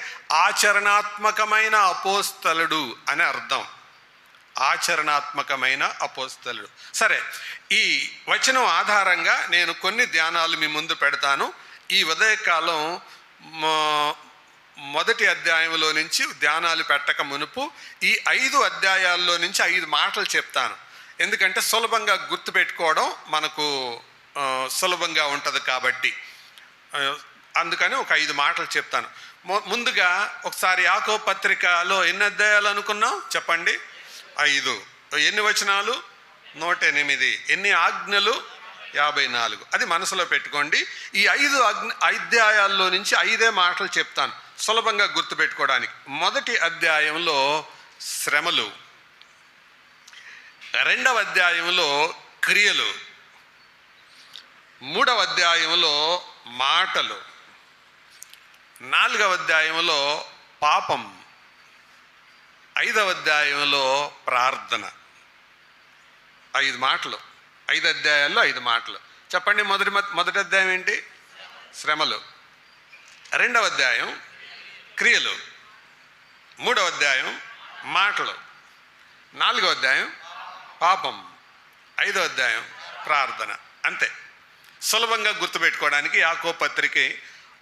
ఆచరణాత్మకమైన అపోస్తలుడు అని అర్థం. ఆచరణాత్మకమైన అపోస్తలుడు. సరే, ఈ వచనం ఆధారంగా నేను కొన్ని ధ్యానాలు మీ ముందు పెడతాను. ఈ ఉదయకాలం మొదటి అధ్యాయంలో నుంచి ధ్యానాలు పెట్టక మునుపు ఈ 5 అధ్యాయాల్లో నుంచి 5 మాటలు చెప్తాను. ఎందుకంటే సులభంగా గుర్తుపెట్టుకోవడం మనకు సులభంగా ఉంటుంది కాబట్టి, అందుకని ఒక 5 మాటలు చెప్తాను. ముందుగా ఒకసారి యాకోబు పత్రికలో ఎన్ని అధ్యాయాలు అనుకున్నాం చెప్పండి? 5. ఎన్ని వచనాలు? 108. ఎన్ని ఆజ్ఞలు? 54. అది మనసులో పెట్టుకోండి. ఈ 5 అధ్యాయాల్లో నుంచి 5 మాటలు చెప్తాను సులభంగా గుర్తుపెట్టుకోవడానికి. మొదటి అధ్యాయంలో శ్రమలు, 2వ అధ్యాయంలో క్రియలు, 3వ అధ్యాయంలో మాటలు, 4వ అధ్యాయంలో పాపం, 5వ అధ్యాయంలో ప్రార్థన. 5 మాటలు, 5 అధ్యాయాల్లో 5 మాటలు. చెప్పండి, మొదటి అధ్యాయం ఏంటి? శ్రమలు. 2వ అధ్యాయం క్రియలు, 3వ అధ్యాయం మాటలు, 4వ అధ్యాయం పాపం, 5వ అధ్యాయం ప్రార్థన. అంతే, సులభంగా గుర్తుపెట్టుకోవడానికి యాకోబు పత్రిక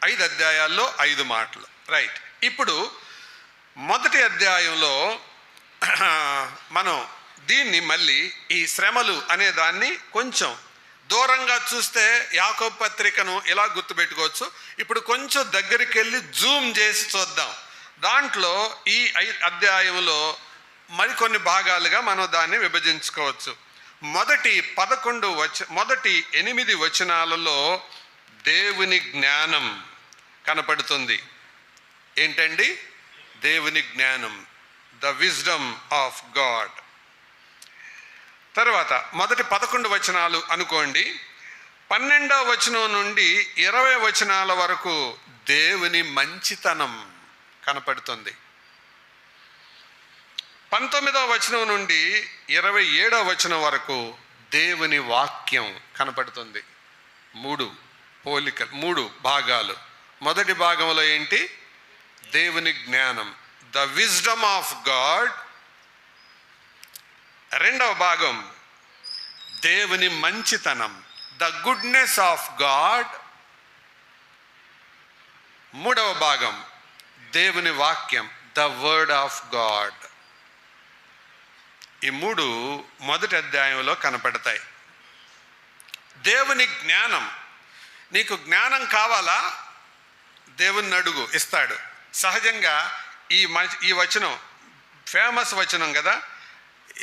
5 అధ్యాయాల్లో 5 మాటలు. రైట్. ఇప్పుడు మొదటి అధ్యాయంలో మనం దీన్ని మళ్ళీ ఈ శ్రమలు అనే దాన్ని కొంచెం దూరంగా చూస్తే యాకోబు పత్రికను ఎలా గుర్తుపెట్టుకోవచ్చు. ఇప్పుడు కొంచెం దగ్గరికి వెళ్ళి జూమ్ చేసి చూద్దాం. దాంట్లో ఈ అధ్యాయంలో మరికొన్ని భాగాలుగా మనం దాన్ని విభజించుకోవచ్చు. మొదటి 8 వచనాలలో దేవుని జ్ఞానం కనపడుతుంది. ఏంటండి? దేవుని జ్ఞానం, ద విజ్డమ్ ఆఫ్ గాడ్. తర్వాత మొదటి 11 వచనాలు అనుకోండి. 12వ వచనం నుండి 20 వచనాల వరకు దేవుని మంచితనం కనపడుతుంది. 19వ వచనం నుండి 27వ వచనం వరకు దేవుని వాక్యం కనపడుతుంది. 3 పోలికలు, 3 భాగాలు. మొదటి భాగంలో ఏంటి? దేవుని జ్ఞానం, ద విజ్డమ్ ఆఫ్ గాడ్. 2వ భాగం దేవుని మంచితనం, ద గుడ్నెస్ ఆఫ్ గాడ్. 3వ భాగం దేవుని వాక్యం, ద వర్డ్ ఆఫ్ గాడ్. ఈ 3 మొదటి అధ్యాయంలో కనపడతాయి. దేవుని జ్ఞానం. నీకు జ్ఞానం కావాలా? దేవుని అడుగు, ఇస్తాడు. సహజంగా ఈ వచనం ఫేమస్ వచనం కదా,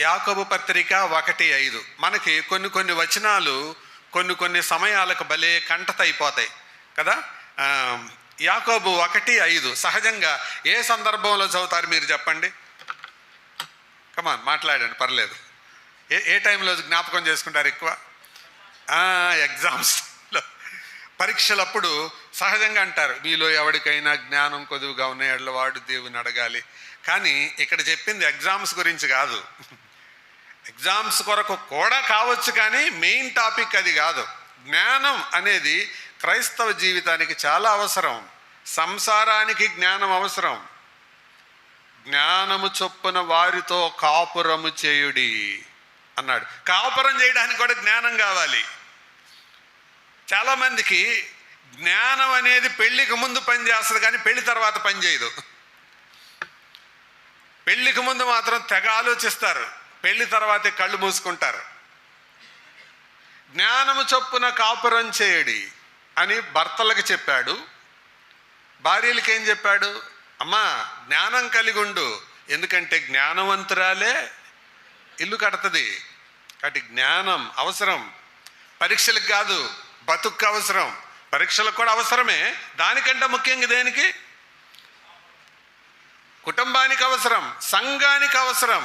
యాకోబు పత్రిక 1:5. మనకి కొన్ని వచనాలు కొన్ని సమయాలకు భలే కంటత అయిపోతాయి కదా. యాకోబు 1:5 సహజంగా ఏ సందర్భంలో చదువుతారు మీరు చెప్పండి? కమాన్, మాట్లాడండి, పర్లేదు. ఏ టైంలో జ్ఞాపకం చేసుకుంటారు ఎక్కువ? ఎగ్జామ్స్లో. పరీక్షలప్పుడు సహజంగా అంటారు, మీలో ఎవరికైనా జ్ఞానం కొదువుగా ఉన్న ఎడల వాడు దేవుని అడగాలి. కానీ ఇక్కడ చెప్పింది ఎగ్జామ్స్ గురించి కాదు. ఎగ్జామ్స్ కొరకు కూడా కావచ్చు, కానీ మెయిన్ టాపిక్ అది కాదు. జ్ఞానం అనేది క్రైస్తవ జీవితానికి చాలా అవసరం. సంసారానికి జ్ఞానం అవసరం. జ్ఞానము చొప్పున వారితో కాపురము చేయుడి అన్నాడు. కాపురం చేయడానికి కూడా జ్ఞానం కావాలి. చాలామందికి జ్ఞానం అనేది పెళ్ళికి ముందు పనిచేస్తుంది, కానీ పెళ్లి తర్వాత పనిచేయదు. పెళ్ళికి ముందు మాత్రం తెగ ఆలోచిస్తారు, పెళ్లి తర్వాతే కళ్ళు మూసుకుంటారు. జ్ఞానము చొప్పున కాపురం చేయడి అని భర్తలకు చెప్పాడు. భార్యలకి ఏం చెప్పాడు? అమ్మా, జ్ఞానం కలిగి ఉండు, ఎందుకంటే జ్ఞానవంతురాలే ఇల్లు కడుతుంది. కాబట్టి జ్ఞానం అవసరం. పరీక్షలకు కాదు, బతుకు అవసరం. పరీక్షలకు కూడా అవసరమే, దానికంటే ముఖ్యంగా దేనికి? కుటుంబానికి అవసరం, సంఘానికి అవసరం.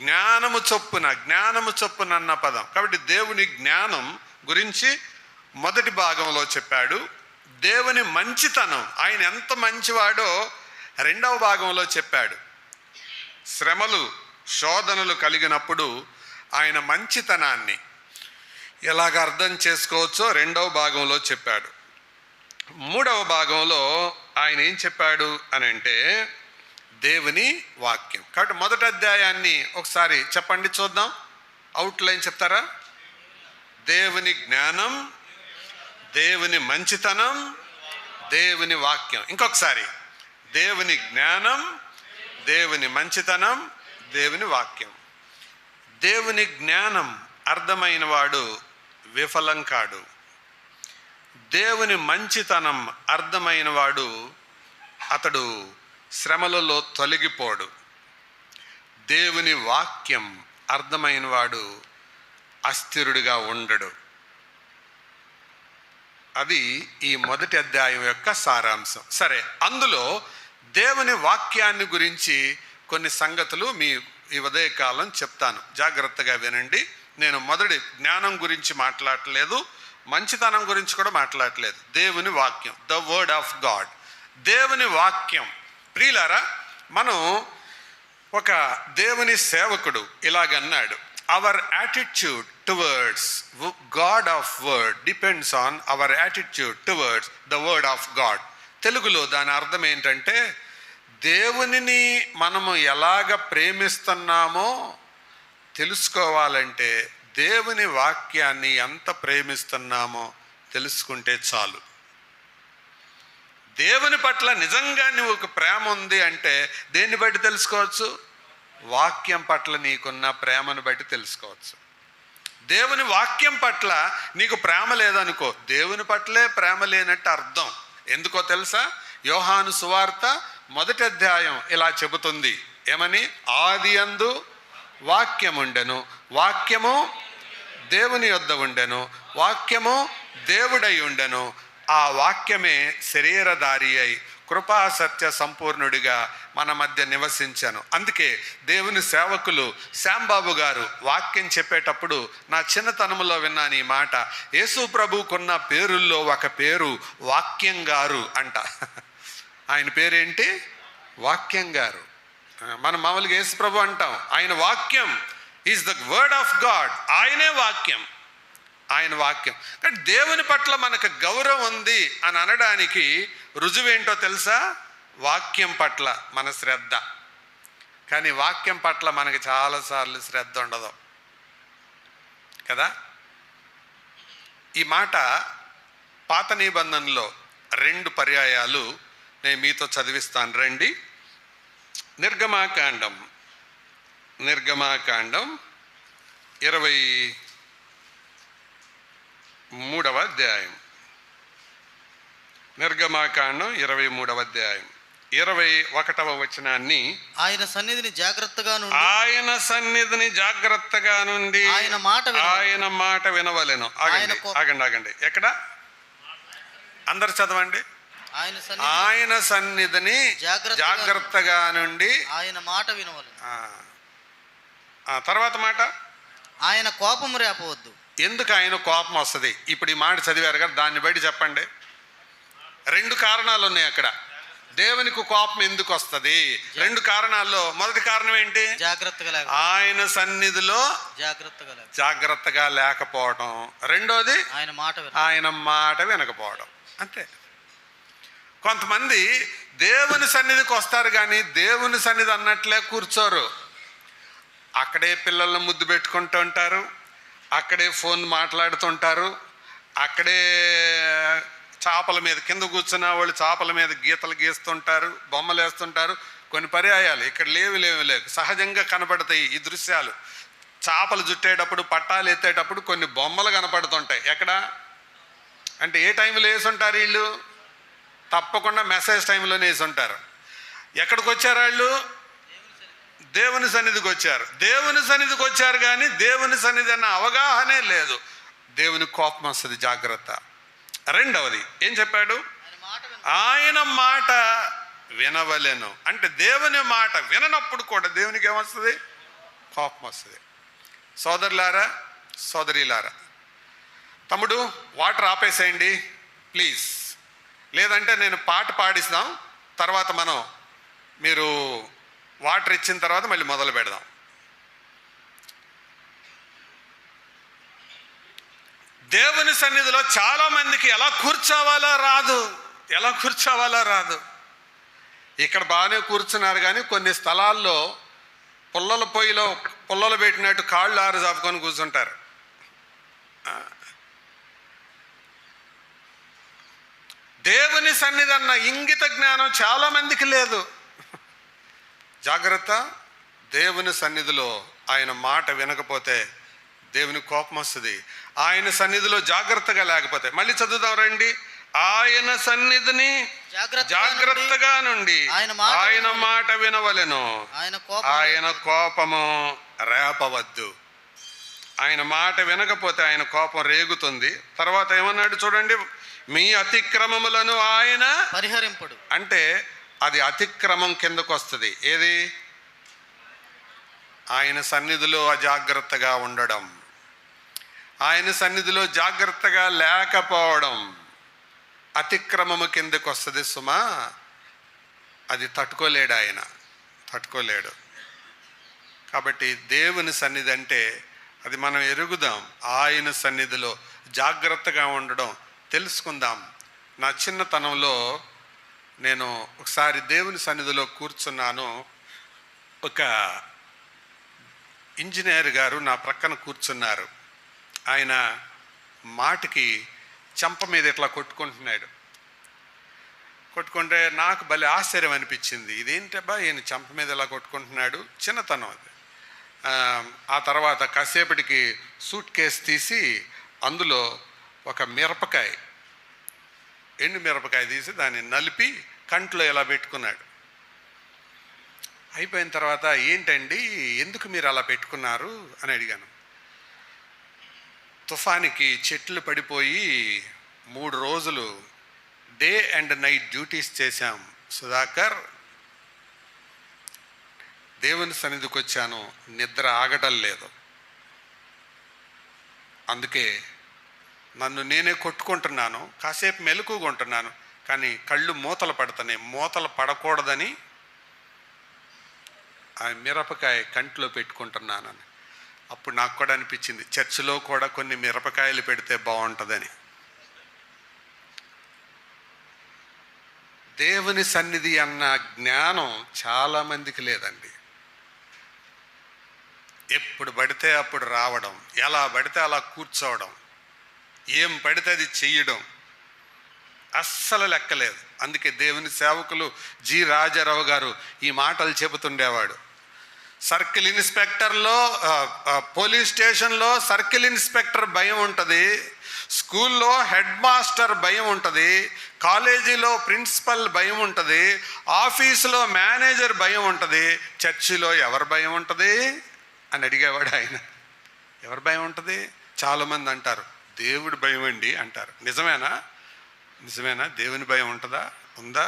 జ్ఞానము చొప్పున అన్న పదం. కాబట్టి దేవుని జ్ఞానం గురించి మొదటి భాగంలో చెప్పాడు. దేవుని మంచితనం, ఆయన ఎంత మంచివాడో రెండవ భాగంలో చెప్పాడు. శ్రమలు శోధనలు కలిగినప్పుడు ఆయన మంచితనాన్ని ఎలాగ అర్థం చేసుకోవచ్చో రెండవ భాగంలో చెప్పాడు. మూడవ భాగంలో ఆయన ఏం చెప్పాడు అని అంటే దేవుని వాక్యం. కాబట్టి మొదటి అధ్యాయాన్ని ఒకసారి చెప్పండి, చూద్దాం. అవుట్లైన్ చెప్తారా? దేవుని జ్ఞానం, దేవుని మంచితనం, దేవుని వాక్యం. ఇంకొకసారి, దేవుని జ్ఞానం, దేవుని మంచితనం, దేవుని వాక్యం. దేవుని జ్ఞానం అర్థమైన వాడు విఫలం కాడు. దేవుని మంచితనం అర్థమైన వాడు అతడు శ్రమలలో తొలగిపోడు. దేవుని వాక్యం అర్థమైన వాడు అస్థిరుడిగా ఉండడు. అది ఈ మొదటి అధ్యాయం యొక్క సారాంశం. సరే, అందులో దేవుని వాక్యాన్ని గురించి కొన్ని సంగతులు మీ ఈ ఉదయకాలం చెప్తాను, జాగ్రత్తగా వినండి. నేను మొదటి జ్ఞానం గురించి మాట్లాడలేదు, మంచితనం గురించి కూడా మాట్లాడలేదు. దేవుని వాక్యం, ద వర్డ్ ఆఫ్ గాడ్, దేవుని వాక్యం. ప్రియులారా, మనం ఒక దేవుని సేవకుడు ఇలాగన్నాడు, our attitude towards God of word depends on our attitude towards the word of God. తెలుగులో దాని అర్థం ఏంటంటే, దేవునిని మనము ఎలాగ ప్రేమిస్తున్నామో తెలుసుకోవాలంటే దేవుని వాక్యాన్ని ఎంత ప్రేమిస్తున్నామో తెలుసుకుంటే చాలు. దేవుని పట్ల నిజంగా నువ్వు ప్రేమ ఉంది అంటే దేన్ని బట్టి తెలుసుకోవచ్చు? వాక్యం పట్ల నీకున్న ప్రేమను బట్టి తెలుసుకోవచ్చు. దేవుని వాక్యం పట్ల నీకు ప్రేమ లేదనుకో, దేవుని పట్లే ప్రేమ లేనట్టు అర్థం. ఎందుకో తెలుసా? యోహాను సువార్త మొదటి అధ్యాయం ఇలా చెబుతుంది, ఏమని? ఆదియందు వాక్యం ఉండెను, వాక్యము దేవుని యొద్ద ఉండెను, వాక్యము దేవుడై ఉండెను, ఆ వాక్యమే శరీరధారి అయి కృపా సత్య సంపూర్ణుడిగా మన మధ్య నివసించాను. అందుకే దేవుని సేవకులు శ్యాంబాబు గారు వాక్యం చెప్పేటప్పుడు నా చిన్నతనంలో విన్నాను ఈ మాట, యేసు ప్రభువుకున్న పేరుల్లో ఒక పేరు వాక్యం గారు అంట. ఆయన పేరేంటి? వాక్యం గారు. మనం మామూలుగా యేసు ప్రభు అంటాం, ఆయన వాక్యం is the word of God. ఆయనే వాక్యం, ఆయన వాక్యం. కానీ దేవుని పట్ల మనకు గౌరవం ఉంది అని అనడానికి రుజువేంటో తెలుసా? వాక్యం పట్ల మన శ్రద్ధ. కానీ వాక్యం పట్ల మనకి చాలాసార్లు శ్రద్ధ ఉండదు కదా. ఈ మాట పాత నిబంధనలో 2 పర్యాయాలు నేను మీతో చదివిస్తాను, రండి. నిర్గమాకాండం 23వ అధ్యాయం. నిర్గమాకాండం 23వ అధ్యాయం 21వ వచనాన్ని, ఆయన సన్నిధిని జాగ్రత్తగా నుండి ఆయన మాట వినవలెను. ఆగండి. ఎక్కడ? అందరు చదవండి. ఆయన సన్నిధిని జాగ్రత్తగా నుండి ఆయన మాట వినవలెను. తర్వాత మాట, ఆయన కోపము రేపవద్దు. ఎందుకు ఆయన కోపం వస్తుంది? ఇప్పుడు ఈ మాట చదివారు కదా, దాన్ని బట్టి చెప్పండి. 2 కారణాలు ఉన్నాయి అక్కడ. దేవునికి కోపం ఎందుకు వస్తుంది? 2 కారణాల్లో మొదటి కారణం ఏంటి? ఆయన సన్నిధిలో జాగ్రత్తగా లేకపోవడం. రెండోది ఆయన మాట వినకపోవడం. అంతే. కొంతమంది దేవుని సన్నిధికి వస్తారు కానీ దేవుని సన్నిధి అన్నట్లే కూర్చోరు. అక్కడే పిల్లల్ని ముద్దు పెట్టుకుంటూ ఉంటారు, అక్కడే ఫోన్ మాట్లాడుతుంటారు, అక్కడే చేపల మీద కింద కూర్చున్న వాళ్ళు చేపల మీద గీతలు గీస్తుంటారు, బొమ్మలు వేస్తుంటారు. కొన్ని పర్యాయాలు ఇక్కడ లేవు సహజంగా కనపడతాయి ఈ దృశ్యాలు. చేపలు జుట్టేటప్పుడు, పట్టాలు ఎత్తేటప్పుడు కొన్ని బొమ్మలు కనపడుతుంటాయి. ఎక్కడ అంటే ఏ టైంలో వేసి ఉంటారు వీళ్ళు? తప్పకుండా మెసేజ్ టైంలోనే వేసి ఉంటారు. ఎక్కడికి వచ్చారు వాళ్ళు? దేవుని సన్నిధికి వచ్చారు. దేవుని సన్నిధికి వచ్చారు కానీ దేవుని సన్నిధి అన్న అవగాహనే లేదు. దేవుని కోపం వస్తుంది, జాగ్రత్త. రెండవది ఏం చెప్పాడు? ఆయన మాట వినవలెను. అంటే దేవుని మాట విననప్పుడు కూడా దేవునికి ఏమొస్తుంది? కోపం వస్తుంది. సోదరులారా, సోదరీలారా, తమ్ముడు వాటర్ ఆపేసేయండి ప్లీజ్, లేదంటే నేను పాట పాడిస్తాం, తర్వాత మీరు వాటర్ ఇచ్చిన తర్వాత మళ్ళీ మొదలు పెడదాం. దేవుని సన్నిధిలో చాలా మందికి ఎలా కూర్చోవాలో రాదు. ఇక్కడ బాగానే కూర్చున్నారు కానీ కొన్ని స్థలాల్లో పుల్లల పొయ్యిలో పుల్లలు పెట్టినట్టు కాళ్ళు ఆరు చాపుకొని కూర్చుంటారు. దేవుని సన్నిధి అన్న ఇంగిత జ్ఞానం చాలా మందికి లేదు. జాగ్రత్త. దేవుని సన్నిధిలో ఆయన మాట వినకపోతే దేవుని కోపం వస్తుంది. ఆయన సన్నిధిలో జాగ్రత్తగా లేకపోతే, మళ్ళీ చదువుదాం రండి. ఆయన సన్నిధిని జాగ్రత్తగా నుండి ఆయన మాట వినవలెను, ఆయన కోపము రేపవద్దు. ఆయన మాట వినకపోతే ఆయన కోపం రేగుతుంది. తర్వాత ఏమన్నాడు చూడండి, మీ అతిక్రమములను ఆయన పరిహరింపడు. అంటే అది అతిక్రమం కిందకు వస్తుంది. ఏది? ఆయన సన్నిధిలో అజాగ్రత్తగా ఉండడం, ఆయన సన్నిధిలో జాగ్రత్తగా లేకపోవడం అతిక్రమము కిందకు వస్తుంది సుమా. అది తట్టుకోలేడు, ఆయన తట్టుకోలేడు. కాబట్టి దేవుని సన్నిధి అంటే అది మనం ఎరుగుదాం. ఆయన సన్నిధిలో జాగ్రత్తగా ఉండడం తెలుసుకుందాం. నా చిన్నతనంలో నేను ఒకసారి దేవుని సన్నిధిలో కూర్చున్నాను. ఒక ఇంజనీర్ గారు నా ప్రక్కన కూర్చున్నారు. ఆయన మాటకి చెంప మీద ఇట్లా కొట్టుకుంటే నాకు భలే ఆశ్చర్యం అనిపించింది. ఇదేంటబ్బా ఈయన చెంప మీద ఇలా కొట్టుకుంటున్నాడు. చిన్నతనం అది. ఆ తర్వాత కాసేపటికి సూట్ కేసు తీసి అందులో ఒక ఎండు మిరపకాయ తీసి దాన్ని నలిపి కంట్లో ఇలా పెట్టుకున్నాడు. అయిపోయిన తర్వాత ఏంటండి ఎందుకు మీరు అలా పెట్టుకున్నారు అని అడిగాను. తుఫానికి చెట్లు పడిపోయి 3 రోజులు డే అండ్ నైట్ డ్యూటీస్ చేశాం సుధాకర్. దేవుని సన్నిధికి వచ్చాను, నిద్ర ఆగటం లేదు. అందుకే నన్ను నేనే కొట్టుకుంటున్నాను, కాసేపు మెలకుగా ఉంటున్నాను, కానీ కళ్ళు మూతలు పడుతున్నాయి. మూతలు పడకూడదని ఆ మిరపకాయ కంట్లో పెట్టుకుంటున్నానని. అప్పుడు నాకు కూడా అనిపించింది చర్చిలో కూడా కొన్ని మిరపకాయలు పెడితే బాగుంటుందని. దేవుని సన్నిధి అన్న జ్ఞానం చాలామందికి లేదండి. ఎప్పుడు పడితే అప్పుడు రావడం, ఎలా పడితే అలా కూర్చోవడం, ఏం పడితే అది చెయ్యడం అస్సలు లెక్కలేదు. అందుకే దేవుని సేవకులు జి రాజారావు గారు ఈ మాటలు చెబుతుండేవాడు. సర్కిల్ ఇన్స్పెక్టర్లో పోలీస్ స్టేషన్లో సర్కిల్ ఇన్స్పెక్టర్ భయం ఉంటుంది, స్కూల్లో హెడ్ మాస్టర్ భయం ఉంటుంది, కాలేజీలో ప్రిన్సిపల్ భయం ఉంటుంది, ఆఫీసులో మేనేజర్ భయం ఉంటుంది, చర్చిలో ఎవరి భయం ఉంటుంది అని అడిగేవాడు ఆయన. ఎవరి భయం ఉంటుంది? చాలామంది అంటారు దేవుడి భయం అండి అంటారు. నిజమేనా? దేవుని భయం ఉందా?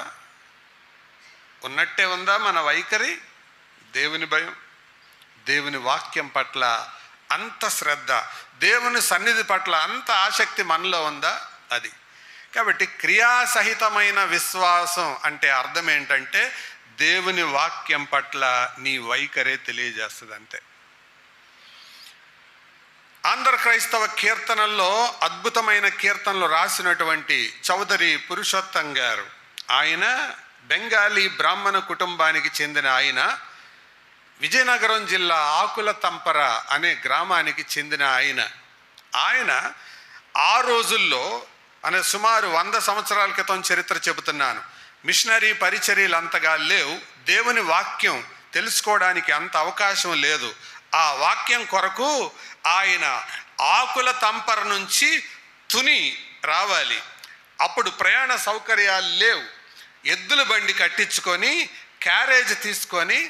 ఉన్నట్టే ఉందా మన వైఖరి? దేవుని భయం, దేవుని వాక్యం పట్ల అంత శ్రద్ధ, దేవుని సన్నిధి పట్ల అంత ఆసక్తి మనలో ఉందా? అది. కాబట్టి క్రియాసహితమైన విశ్వాసం అంటే అర్థం ఏంటంటే దేవుని వాక్యం పట్ల నీ వైఖరే తెలియజేస్తుంది అంతే. ఆంధ్ర క్రైస్తవ కీర్తనల్లో అద్భుతమైన కీర్తనలు రాసినటువంటి చౌదరి పురుషోత్తం గారు, ఆయన బెంగాలీ బ్రాహ్మణ కుటుంబానికి చెందిన ఆయన, విజయనగరం జిల్లా ఆకుల తంపర అనే గ్రామానికి చెందిన ఆయన ఆ రోజుల్లో అనే సుమారు 100 సంవత్సరాల క్రితం చరిత్ర చెబుతున్నాను, మిషనరీ పరిచర్యలు అంతగా లేవు, దేవుని వాక్యం తెలుసుకోవడానికి అంత అవకాశం లేదు. ఆ వాక్యం కొరకు ఆయన ఆకుల తంపర నుంచి తుని రావాలి. అప్పుడు ప్రయాణ సౌకర్యాలు లేవు. ఎద్దుల బండి కట్టించుకొని క్యారేజ్ తీసుకొని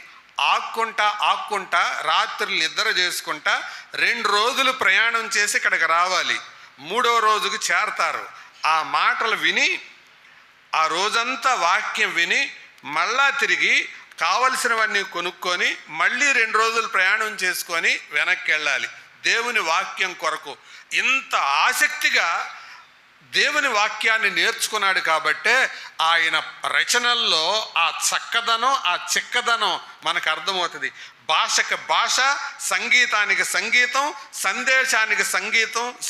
ఆక్కుంటా రాత్రులు నిద్ర చేసుకుంటా 2 రోజులు ప్రయాణం చేసి ఇక్కడికి రావాలి. 3వ రోజుకు చేరతారు. ఆ మాటలు విని ఆ రోజంతా వాక్యం విని మళ్ళా తిరిగి కావలసినవన్నీ కొనుక్కొని మళ్ళీ 2 రోజులు ప్రయాణం చేసుకొని వెనక్కి వెళ్ళాలి దేవుని వాక్యం కొరకు. ఇంత ఆసక్తిగా దేవుని వాక్యాన్ని నేర్చుకున్నాడు కాబట్టే ఆయన రచనల్లో ఆ చక్కదనం, ఆ చిక్కదనం మనకు అర్థమవుతుంది. భాషకు భాష, సంగీతానికి సంగీతం, సందేశానికి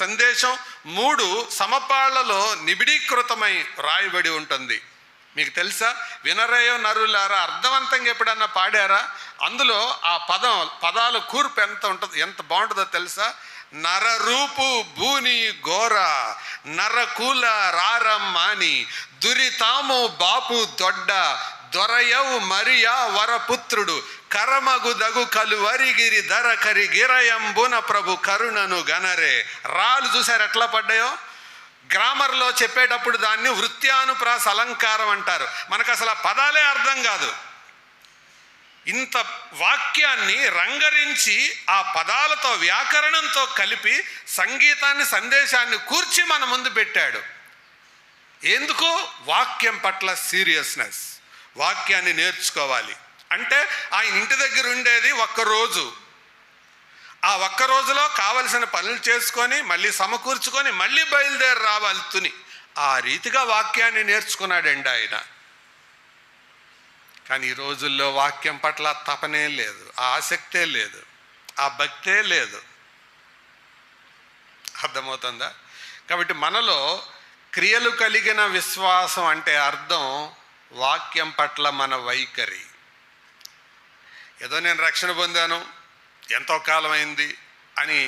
సందేశం 3 సమపాళ్లలో నిబిడీకృతమై రాయబడి ఉంటుంది. మీకు తెలుసా? వినరేయో నరులారా అర్థవంతంగా ఎప్పుడన్నా పాడారా? అందులో ఆ పదాల కూర్పు ఎంత బాగుంటుందో తెలుసా? నరరూపు భూని ఘోర నరకూల రారమ్మాని దురితాము బాపు దొడ్డ దొరయవు మరియా వరపుత్రుడు కరమగుదగు కలువరిగిరి ధర కరి గిరయంబున ప్రభు కరుణను గనరే. రాళ్ళు చూసారు ఎట్లా పడ్డాయో? గ్రామర్లో చెప్పేటప్పుడు దాన్ని వృత్యానుప్రాస అలంకారం అంటారు. మనకు అసలు ఆ పదాలే అర్థం కాదు. ఇంత వాక్యాన్ని రంగరించి ఆ పదాలతో వ్యాకరణంతో కలిపి సంగీతాన్ని సందేశాన్ని కూర్చి మన ముందు పెట్టాడు. ఎందుకు? వాక్యం పట్ల సీరియస్నెస్. వాక్యాన్ని నేర్చుకోవాలి అంటే ఆయన ఇంటి దగ్గర ఉండేది 1 రోజు. ఆ 1 రోజులో కావలసిన పనులు చేసుకొని మళ్ళీ సమకూర్చుకొని మళ్ళీ బయలుదేరి రావాలి తుని. ఆ రీతిగా వాక్యాన్ని నేర్చుకున్నాడండి ఆయన. కానీ ఈ రోజుల్లో వాక్యం పట్ల తపనే లేదు, ఆ ఆసక్తే లేదు, ఆ భక్తే లేదు. అర్థమవుతుందా? కాబట్టి మనలో క్రియలు కలిగిన విశ్వాసం అంటే అర్థం వాక్యం పట్ల మన వైఖరి. ఏదో నేను రక్షణ పొందాను, ఎంతో కాలం అయింది అని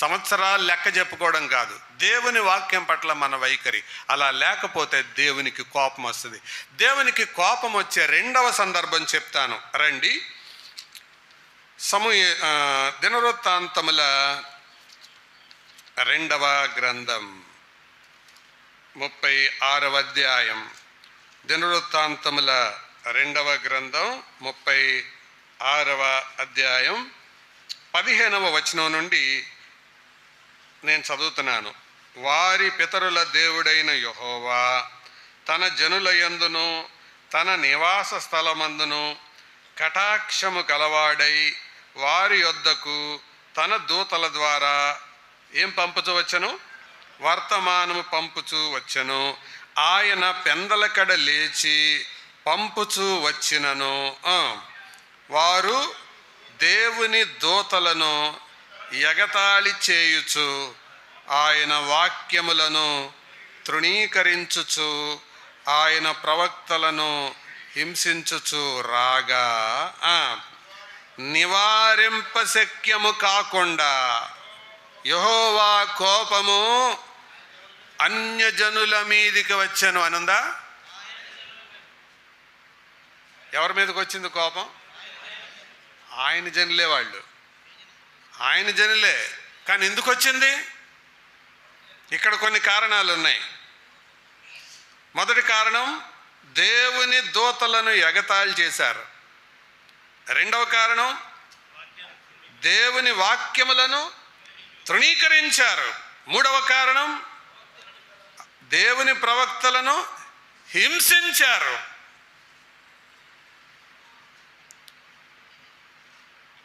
సంవత్సరాలు లెక్క చెప్పుకోవడం కాదు. దేవుని వాక్యం పట్ల మన వైఖరి. అలా లేకపోతే దేవునికి కోపం వస్తుంది. దేవునికి కోపం వచ్చే 2వ సందర్భం చెప్తాను రండి. దినవృత్తాంతముల 2వ గ్రంథం 36వ అధ్యాయం. దినవృత్తాంతముల 2వ గ్రంథం 36వ అధ్యాయం 15వ వచనం నుండి నేను చదువుతున్నాను. వారి పితరుల దేవుడైన యెహోవా తన జనుల యందును తన నివాస స్థలమందును కటాక్షము కలవాడై వారి యొద్దకు తన దూతల ద్వారా ఏం పంపుచూ వచ్చను? వర్తమానము పంపుచూ వచ్చను. ఆయన పెందలకడ లేచి పంపుచూ వచ్చినను వారు దేవుని దూతలను ఎగతాళి చేయుచు ఆయన వాక్యములను తృణీకరించుచు ఆయన ప్రవక్తలను హింసించుచు రాగా నివారింపశక్యము కాకుండా యెహోవా కోపము అన్యజనుల మీదికి వచ్చెను అనందా? ఎవరి మీదకి వచ్చింది కోపం? ఆయన జనులే, వాళ్ళు ఆయన జనులే. కానీ ఎందుకు వచ్చింది? ఇక్కడ కొన్ని కారణాలు ఉన్నాయి. మొదటి కారణం, దేవుని దూతలను ఎగతాళి చేశారు. 2వ కారణం, దేవుని వాక్యములను తృణీకరించారు. 3వ కారణం, దేవుని ప్రవక్తలను హింసించారు.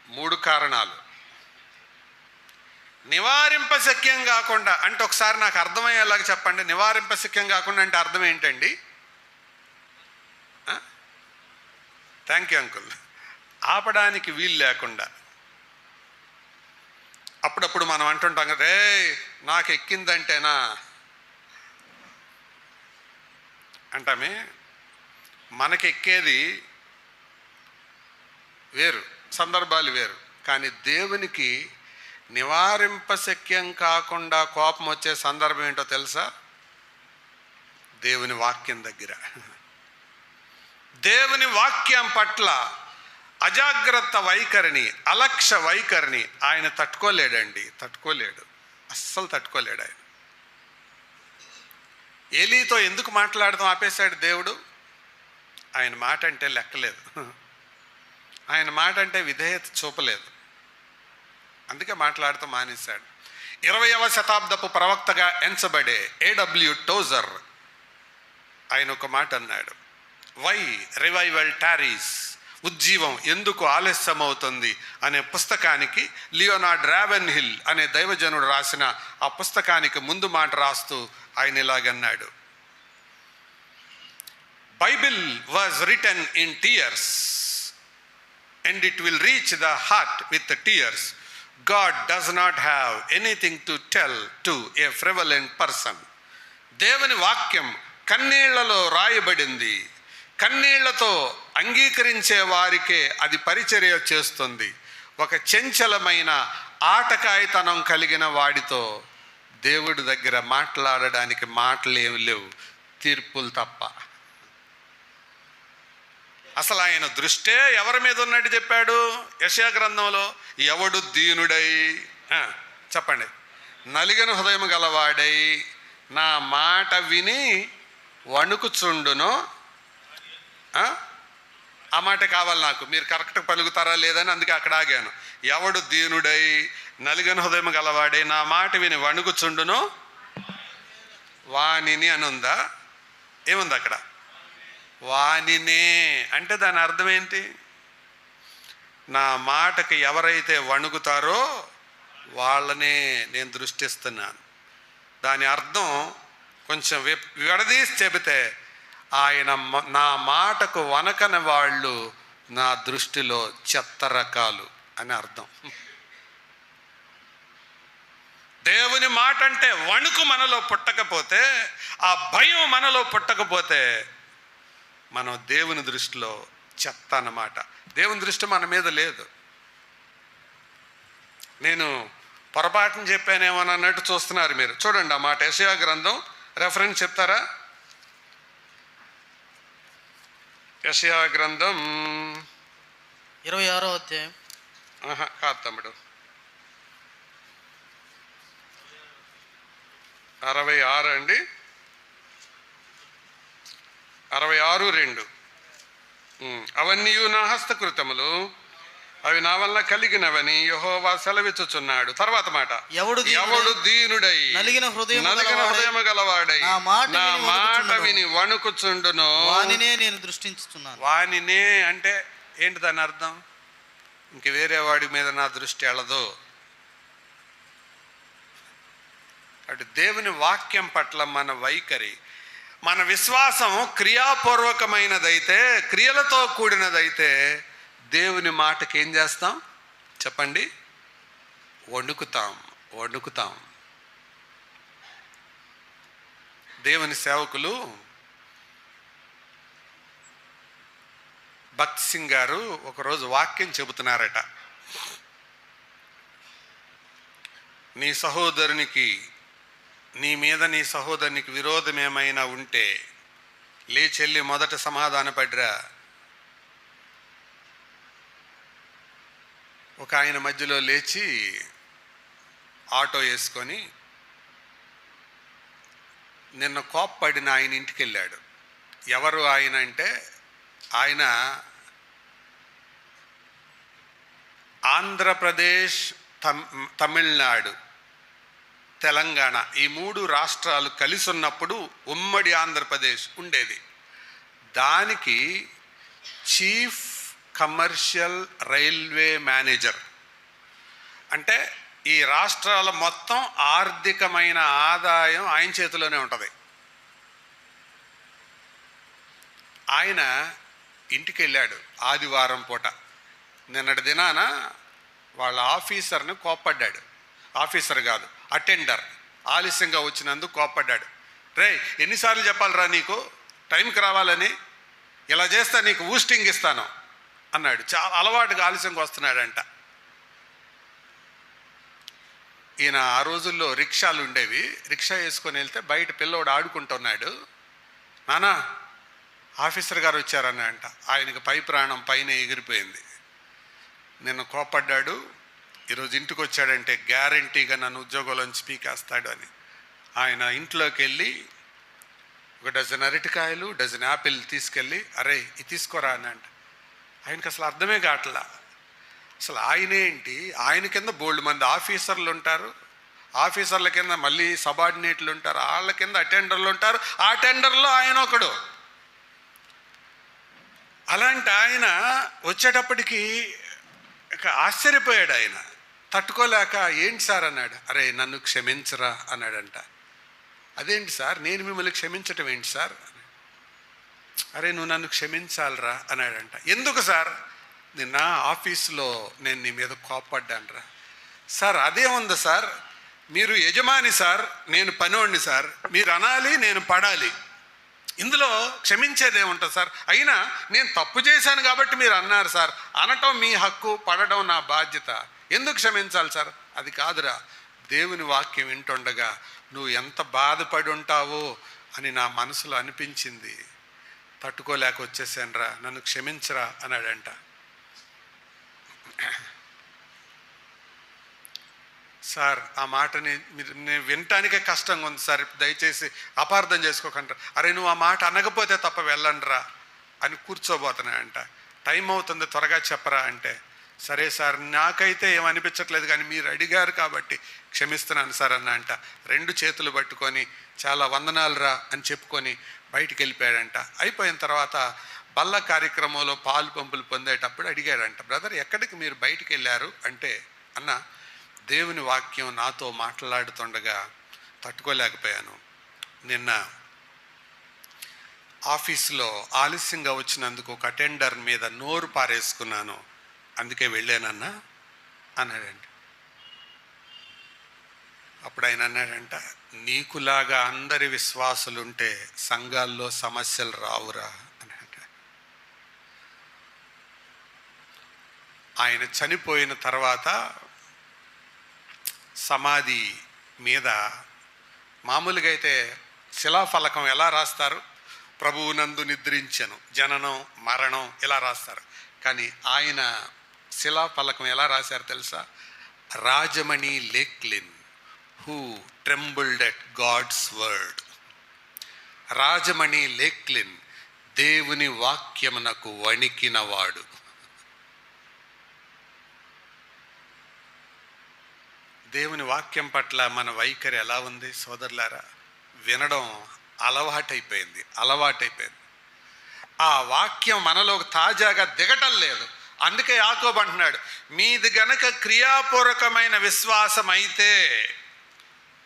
3 కారణాలు. నివారింపశక్యం కాకుండా అంటే ఒకసారి నాకు అర్థమయ్యేలాగా చెప్పండి. నివారింపశక్యం కాకుండా అంటే అర్థం ఏంటండి? Thank you uncle. ఆపడానికి వీలు లేకుండా. అప్పుడప్పుడు మనం అంటుంటాం కదా, రే నాకు ఎక్కిందంటేనా అంటామే. మనకెక్కేది వేరు, సందర్భాలు వేరు. కానీ దేవునికి నివారింపశక్యం కాకుండా కోపం వచ్చే సందర్భం ఏంటో తెలుసా? దేవుని వాక్యం దగ్గర. దేవుని వాక్యం పట్ల అజాగ్రత్త వైఖరిని, అలక్ష్య వైఖరిని ఆయన తట్టుకోలేడండి. తట్టుకోలేడు, అస్సలు తట్టుకోలేడు ఆయన. ఏలీతో ఎందుకు మాట్లాడదాం ఆపేశాడు దేవుడు? ఆయన మాట అంటే లెక్కలేదు, ఆయన మాట అంటే విధేయత చూపలేదు, అందుకే మాట్లాడుతూ మానేశాడు. 20వ శతాబ్దపు ప్రవక్తగా ఎంచబడే A.W. టోజర్ ఆయన ఒక మాట అన్నాడు, వై రివైవల్ టారీస్, ఉజ్జీవం ఎందుకు ఆలస్యమవుతుంది అనే పుస్తకానికి లియోనార్డ్ రావెన్హిల్ అనే దైవజనుడు రాసిన ఆ పుస్తకానికి ముందు మాట రాస్తూ ఆయన ఇలాగన్నాడు, Bible was written in tears and it will reach the heart with the tears. God does not have anything to tell to a frivolent person. దేవుని వాక్యం కన్నీళ్లలో రాయబడింది, కన్నీళ్లతో అంగీకరించే వారికే అది పరిచర్య చేస్తుంది. ఒక చంచలమైన ఆటకాయితనం కలిగిన వాడితో దేవుడి దగ్గర మాట్లాడడానికి మాటలేమి లేవు, తీర్పులు తప్ప. అసలు ఆయన దృష్టే ఎవరి మీద ఉన్నట్టు చెప్పాడు యెషయా గ్రంథంలో? ఎవడు దీనుడై, చెప్పండి, నలిగిన హృదయం గలవాడై నా మాట విని వణుకుచుండును. ఆ మాట కావాలి నాకు, మీరు కరెక్ట్ పలుకుతారా లేదని అందుకే అక్కడ ఆగాను. ఎవడు దీనుడై నలిగిన హృదయం గలవాడై నా మాట విని వణుకుచుండును వానిని అని ఉందా? ఏముంది అక్కడ? వానినే అంటే దాని అర్థం ఏంటి? నా మాటకి ఎవరైతే వణుకుతారో వాళ్ళనే నేను దృష్టిస్తున్నాను. దాని అర్థం కొంచెం విడదీసి చెబితే ఆయన నా మాటకు వనకని వాళ్ళు నా దృష్టిలో చెత్త రకాలు అని అర్థం. దేవుని మాట అంటే వణుకు మనలో పుట్టకపోతే, ఆ భయం మనలో పుట్టకపోతే మనం దేవుని దృష్టిలో చెత్త అన్నమాట. దేవుని దృష్టి మన మీద లేదు. నేను పొరపాటున చెప్పానేమో అన్నట్టు చూస్తున్నారు మీరు. చూడండి ఆ మాట, యెషయా గ్రంథం రెఫరెన్స్ చెప్తారా? యెషయా గ్రంథం 26వ అధ్యాయం. కాదు తమ్ముడు, 66 అండి, 66:2. అవన్నీ నా హస్తకృతములు, అవి నా వల్ల కలిగినవని యెహోవా సెలవిచ్చుచున్నాడు. తర్వాత మాట, ఎవడు దీనుడై నలిగిన హృదయము గలవాడై నా మాట విని వణుకుచుండునో వానినే నేను దృష్టించుచున్నాను. వానినే అంటే ఏంటి దాని అర్థం? ఇంక వేరే వాడి మీద నా దృష్టి వెళ్ళదు. అటు దేవుని వాక్యం పట్ల మన వైఖరి, మన విశ్వాసం క్రియాపూర్వకమైనదైతే, క్రియలతో కూడినదైతే దేవుని మాటకి ఏం చేస్తాం చెప్పండి? వణుకుతాం. దేవుని సేవకులు భక్త్ సింగ్ గారు ఒకరోజు వాక్యం చెబుతున్నారట. నీ సహోదరునికి విరోధం ఏమైనా ఉంటే లేచెల్లి మొదట సమాధానపడిరా. ఒక ఆయన మధ్యలో లేచి ఆటో వేసుకొని నిన్న కోప్పడిన ఆయన ఇంటికి వెళ్ళాడు. ఎవరు ఆయన అంటే, ఆయన ఆంధ్రప్రదేశ్, తమిళనాడు, తెలంగాణ ఈ 3 రాష్ట్రాలు కలిసి ఉన్నప్పుడు ఉమ్మడి ఆంధ్రప్రదేశ్ ఉండేది. దానికి చీఫ్ కమర్షియల్ రైల్వే మేనేజర్ అంటే ఈ రాష్ట్రాల మొత్తం ఆర్థికమైన ఆదాయం ఆయన చేతిలోనే ఉంటుంది. ఆయన ఇంటికి వెళ్ళాడు ఆదివారం పూట. నిన్నటి దినాన వాళ్ళ ఆఫీసర్ని కోప్పడ్డాడు. ఆఫీసర్ కాదు, అటెండర్ ఆలస్యంగా వచ్చినందుకు కోప్పడ్డాడు. రే, ఎన్నిసార్లు చెప్పాలిరా నీకు టైంకి రావాలని? ఇలా చేస్తా నీకు ఊస్టింగ్ ఇస్తాను అన్నాడు. చాలా అలవాటుగా ఆలస్యంగా వస్తున్నాడంట. ఈయన ఆ రోజుల్లో రిక్షాలు ఉండేవి. రిక్షా వేసుకొని వెళ్తే బయట పిల్లోడు ఆడుకుంటున్నాడు. నానా, ఆఫీసర్ గారు వచ్చారని అంట. ఆయనకి పై ప్రాణం పైన ఎగిరిపోయింది. నిన్న కోపడ్డాడు, ఈరోజు ఇంటికి వచ్చాడంటే గ్యారంటీగా నన్ను ఉద్యోగంలోంచి పీకేస్తాడు అని. ఆయన ఇంట్లోకి వెళ్ళి ఒక డజన్ అరటికాయలు, డజన్ యాపిల్ తీసుకెళ్ళి, అరే ఇది తీసుకోరా అని అంట. ఆయనకి అసలు అర్థమే కావట్లా. అసలు ఆయనేంటి, ఆయన కింద బోల్డ్ మంది ఆఫీసర్లు ఉంటారు, ఆఫీసర్ల కింద మళ్ళీ సబార్డినేట్లు ఉంటారు, వాళ్ళ కింద అటెండర్లు ఉంటారు, ఆ అటెండర్లో ఆయన ఒకడు. అలాంటి ఆయన వచ్చేటప్పటికి ఆశ్చర్యపోయాడు. ఆయన తట్టుకోలేక, ఏంటి సార్ అన్నాడు. అరే నన్ను క్షమించరా అన్నాడంట. అదేంటి సార్, నేను మిమ్మల్ని క్షమించటం ఏంటి సార్? అరే నువ్వు నన్ను క్షమించాలరా అన్నాడంట. ఎందుకు సార్? నిన్న ఆఫీసులో నేను నీ మీద కోప్పడ్డానురా. సార్ అదేముంది సార్, మీరు యజమాని సార్, నేను పనోడిని సార్, మీరు అనాలి, నేను పడాలి, ఇందులో క్షమించేదేముంటుంది సార్? అయినా నేను తప్పు చేశాను కాబట్టి మీరు అన్నారు సార్, అనటం మీ హక్కు, పడటం నా బాధ్యత, ఎందుకు క్షమించాలి సార్? అది కాదురా, దేవుని వాక్యం వింటుండగా నువ్వు ఎంత బాధపడి ఉంటావో అని నా మనసులో అనిపించింది, తట్టుకోలేక వచ్చేసానురా, నన్ను క్షమించరా అన్నాడంట. సార్ ఆ మాటని నేను వినటానికే కష్టంగా ఉంది సార్, దయచేసి అపార్థం చేసుకోకండి. అరే నువ్వు ఆ మాట అనకపోతే తప్ప వెళ్ళండిరా అని కూర్చోబోతున్నాయంట. టైం అవుతుంది, త్వరగా చెప్పరా అంటే, సరే సార్ నాకైతే ఏమనిపించట్లేదు కానీ మీరు అడిగారు కాబట్టి క్షమిస్తున్నాను సార్ అన్న అంట. రెండు చేతులు పట్టుకొని చాలా వందనాలురా అని చెప్పుకొని బయటికి వెళ్ళిపోయాడంట. అయిపోయిన తర్వాత బల్ల కార్యక్రమంలో పాలు పంపులు పొందేటప్పుడు అడిగాడంట, బ్రదర్ ఎక్కడికి మీరు బయటికి వెళ్ళారు అంటే, అన్న దేవుని వాక్యం నాతో మాట్లాడుతుండగా తట్టుకోలేకపోయాను, నిన్న ఆఫీసులో ఆలస్యంగా వచ్చినందుకు ఒక అటెండర్ మీద నోరు పారేసుకున్నాను, అందుకే వెళ్ళానన్నా అన్నాడంట. అప్పుడు ఆయన అన్నాడంట, నీకులాగా అందరి విశ్వాసులుంటే సంఘాల్లో సమస్యలు రావురా అన్నాడంట. ఆయన చనిపోయిన తర్వాత సమాధి మీద మామూలుగా అయితే శిలాఫలకం ఎలా రాస్తారు, ప్రభువునందు నిద్రించెను, జననం మరణం ఇలా రాస్తారు. కానీ ఆయన శిలాఫలకం ఎలా రాశారు తెలుసా? రాజమణి లేక్లిన్ who trembled at God's word. Rajamani లేక్లిన్ దేవుని వాక్యమునకు వణికినవాడు. దేవుని వాక్యం పట్ల మన వైఖరి ఎలా ఉంది సోదరులారా? వినడం అలవాటైపోయింది. ఆ వాక్యం మనలో తాజాగా దిగటం లేదు. అందుకే యాకోబు అంటున్నాడు, మీది గనక క్రియాపూర్వకమైన విశ్వాసం అయితే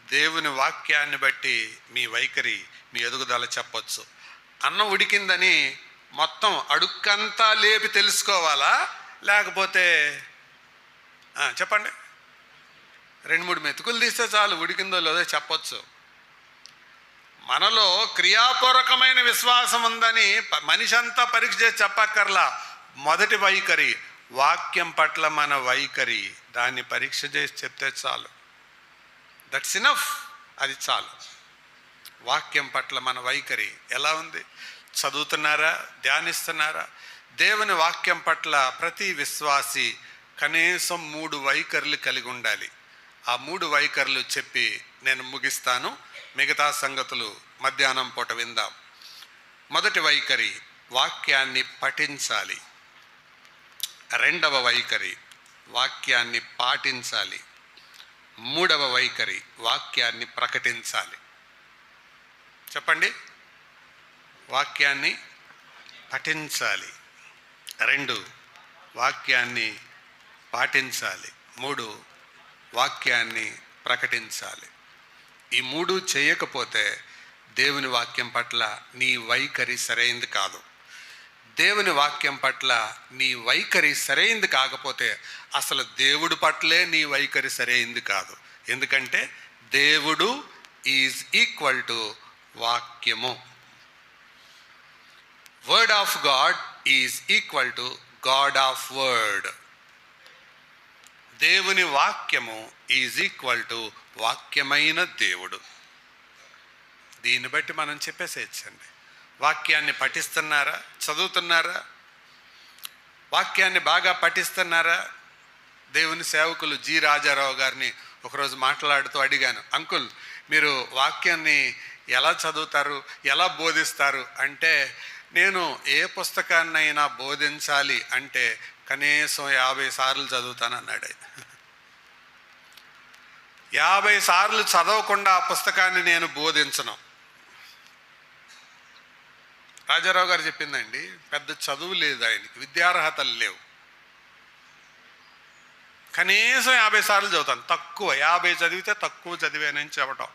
దేవుని వాక్యాన్ని బట్టి మీ వైఖరి, మీ ఎదుగుదల చెప్పొచ్చు. అన్నం ఉడికిందని మొత్తం అడుక్కంతా లేపి తెలుసుకోవాలా, లేకపోతే చెప్పండి 2-3 మెతుకులు తీస్తే చాలు ఉడికిందో లేదో చెప్పొచ్చు. మనలో క్రియాపూర్వకమైన విశ్వాసం ఉందని మనిషి అంతా పరీక్ష చేసి చెప్పక్కర్లా. మొదటి వైఖరి వాక్యం పట్ల మన వైఖరి, దాన్ని పరీక్ష చేసి చెప్తే చాలు. దట్స్ ఇనఫ్, అది చాలు. వాక్యం పట్ల మన వైఖరి ఎలా ఉంది? చదువుతున్నారా? ధ్యానిస్తున్నారా? దేవుని వాక్యం పట్ల ప్రతి విశ్వాసి కనీసం 3 వైఖరులు కలిగి ఉండాలి. ఆ 3 వైఖరులు చెప్పి నేను ముగిస్తాను. మిగతా సంగతులు మధ్యాహ్నం పూట విందాం. మొదటి వైఖరి వాక్యాన్ని పఠించాలి. రెండవ వైఖరి వాక్యాన్ని పాటించాలి. మూడవ వైఖరి వాక్యాన్ని ప్రకటించాలి. చెప్పండి. వాక్యాన్ని పఠించాలి, 2 వాక్యాన్ని పాటించాలి, 3 వాక్యాన్ని ప్రకటించాలి. ఈ మూడు చేయకపోతే దేవుని వాక్యం పట్ల నీ వైఖరి సరైంది కాదు. దేవుని వాక్యం పట్ల నీ వైఖరి సరైంది కాకపోతే అసలు దేవుడు పట్లే నీ వైఖరి సరైంది కాదు. ఎందుకంటే దేవుడు ఈజ్ ఈక్వల్ టు వాక్యము. Word of God is equal to God of word. దేవుని వాక్యము ఈజ్ ఈక్వల్ టు వాక్యమైన దేవుడు. దీన్ని బట్టి మనం చెప్పేసేయచ్చండి. వాక్యాన్ని పఠిస్తున్నారా, చదువుతున్నారా? వాక్యాన్ని బాగా పఠిస్తున్నారా? దేవుని సేవకులు జి రాజారావు గారిని ఒకరోజు మాట్లాడుతూ అడిగాను, అంకుల్ మీరు వాక్యాన్ని ఎలా చదువుతారు, ఎలా బోధిస్తారు అంటే, నేను ఏ పుస్తకాన్నైనా బోధించాలి అంటే కనీసం 50 సార్లు చదువుతానన్నాడు. 50 సార్లు చదవకుండా ఆ పుస్తకాన్ని నేను బోధించను. రాజారావు గారు చెప్పిందండి, పెద్ద చదువు లేదు ఆయనకి, విద్యార్హతలు లేవు. కనీసం 50 సార్లు చదువుతాను, తక్కువ 50 చదివితే తక్కువ చదివానని చెప్పటం.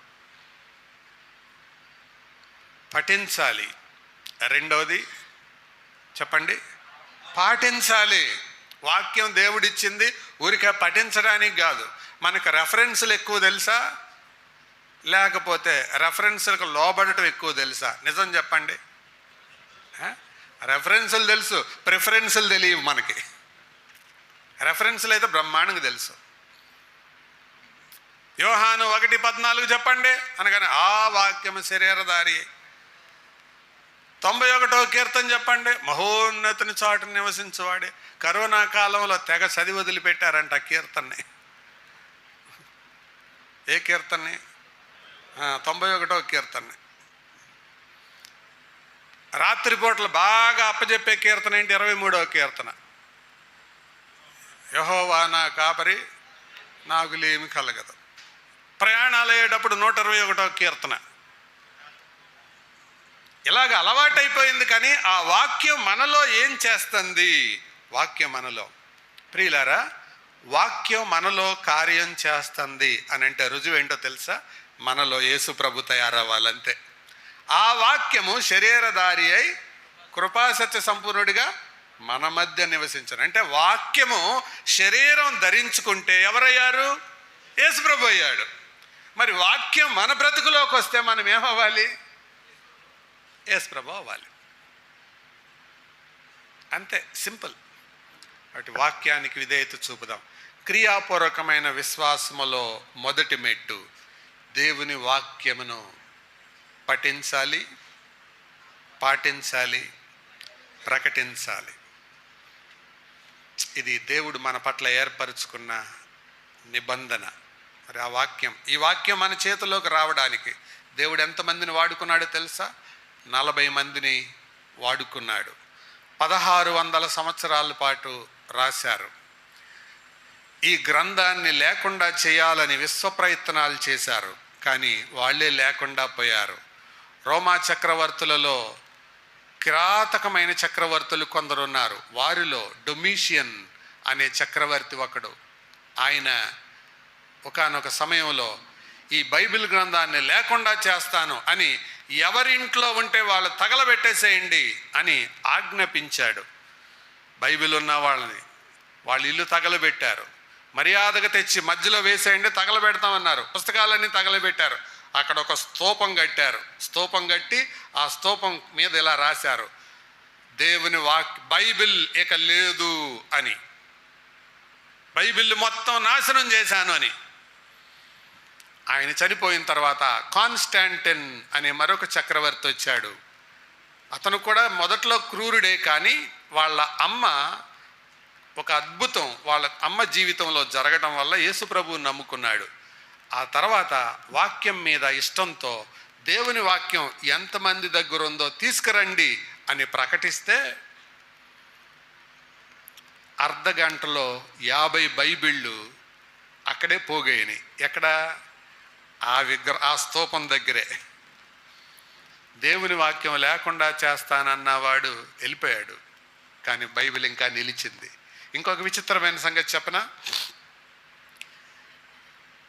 పఠించాలి. రెండవది చెప్పండి, పాటించాలి. వాక్యం దేవుడిచ్చింది ఊరికే పఠించడానికి కాదు. మనకు రెఫరెన్స్లు ఎక్కువ తెలుసా, లేకపోతే రెఫరెన్స్లకు లోబడటం ఎక్కువ తెలుసా? నిజం చెప్పండి. రెఫరెన్సులు తెలుసు, ప్రిఫరెన్సులు తెలియవు మనకి. రెఫరెన్సులు అయితే బ్రహ్మాండంగా తెలుసు. యోహాను 1:14 చెప్పండి అనగానే ఆ వాక్యము శరీరధారి. 91వ కీర్తన చెప్పండి, మహోన్నతుని చాటును నివసించువాడే. కరోనా కాలంలో తెగ చదివి వదిలిపెట్టారంట ఆ కీర్తన్ని. ఏ కీర్తన్ని? 91వ కీర్తన్ని. రాత్రిపూటలు బాగా అప్పచెప్పే కీర్తన ఏంటి? 23వ కీర్తన. యెహోవా నా కాపరి, నాకు లేమి కలగదు. ప్రయాణాలు అయ్యేటప్పుడు 121వ కీర్తన. ఇలాగ అలవాటైపోయింది. కానీ ఆ వాక్యం మనలో ఏం చేస్తుంది? వాక్యం మనలో, ప్రియులారా, వాక్యం మనలో కార్యం చేస్తుంది అని అంటే రుజువు ఏంటో తెలుసా? మనలో యేసు ప్రభు తయారవ్వాలంతే. ఆ వాక్యము శరీరధారి అయి కృపాసత్య సంపూర్ణుడిగా మన మధ్య నివసించను. అంటే వాక్యము శరీరం ధరించుకుంటే ఎవరయ్యారు? యేసు ప్రభు అయ్యాడు. మరి వాక్యం మన బ్రతుకులోకి వస్తే మనం ఏమవ్వాలి? యేసు ప్రభు అవ్వాలి. అంతే, సింపుల్. అటు వాక్యానికి విధేయత చూపుదాం. క్రియాపూర్వకమైన విశ్వాసములో మొదటి మెట్టు దేవుని వాక్యమును పఠించాలి, పాటించాలి, ప్రకటించాలి. ఇది దేవుడు మన పట్ల ఏర్పరచుకున్న నిబంధన. మరి ఆ వాక్యం, ఈ వాక్యం మన చేతిలోకి రావడానికి దేవుడు ఎంతమందిని వాడుకున్నాడో తెలుసా? 40 మందిని వాడుకున్నాడు. 1600 సంవత్సరాల పాటు రాశారు. ఈ గ్రంథాన్ని లేకుండా చేయాలని విశ్వ ప్రయత్నాలు చేశారు, కానీ వాళ్ళే లేకుండా పోయారు. రోమా చక్రవర్తులలో కిరాతకమైన చక్రవర్తులు కొందరున్నారు. వారిలో డొమిషియన్ అనే చక్రవర్తి ఒకడు. ఆయన ఒకానొక సమయంలో ఈ బైబిల్ గ్రంథాన్ని లేకుండా చేస్తాను అని ఎవరింట్లో ఉంటే వాళ్ళు తగలబెట్టేసేయండి అని ఆజ్ఞాపించాడు. బైబిల్ ఉన్న వాళ్ళని వాళ్ళ ఇల్లు తగలబెట్టారు. మర్యాదగా తెచ్చి మధ్యలో వేసేయండి, తగలబెడతామన్నారు. పుస్తకాలన్నీ తగలబెట్టారు. అక్కడ ఒక స్తూపం కట్టారు. స్తూపం కట్టి ఆ స్తూపం మీద ఇలా రాశారు, దేవుని బైబిల్ ఇక లేదు అని. బైబిల్ మొత్తం నాశనం చేశాను అని. ఆయన చనిపోయిన తర్వాత కాన్స్టాంటిన్ అనే మరొక చక్రవర్తి వచ్చాడు. అతను కూడా మొదట్లో క్రూరుడే, కానీ వాళ్ళ అమ్మ ఒక అద్భుతం వాళ్ళ అమ్మ జీవితంలో జరగడం వల్ల యేసు ప్రభువుని నమ్ముకున్నాడు. ఆ తర్వాత వాక్యం మీద ఇష్టంతో దేవుని వాక్యం ఎంతమంది దగ్గర ఉందో తీసుకురండి అని ప్రకటిస్తే అర్ధగంటలో 50 బైబిళ్ళు అక్కడే పోగైనాయి. ఎక్కడ? ఆ స్తూపం దగ్గరే. దేవుని వాక్యం లేకుండా చేస్తానన్నవాడు వెళ్ళిపోయాడు, కానీ బైబిల్ ఇంకా నిలిచింది. ఇంకొక విచిత్రమైన సంగతి చెప్పనా?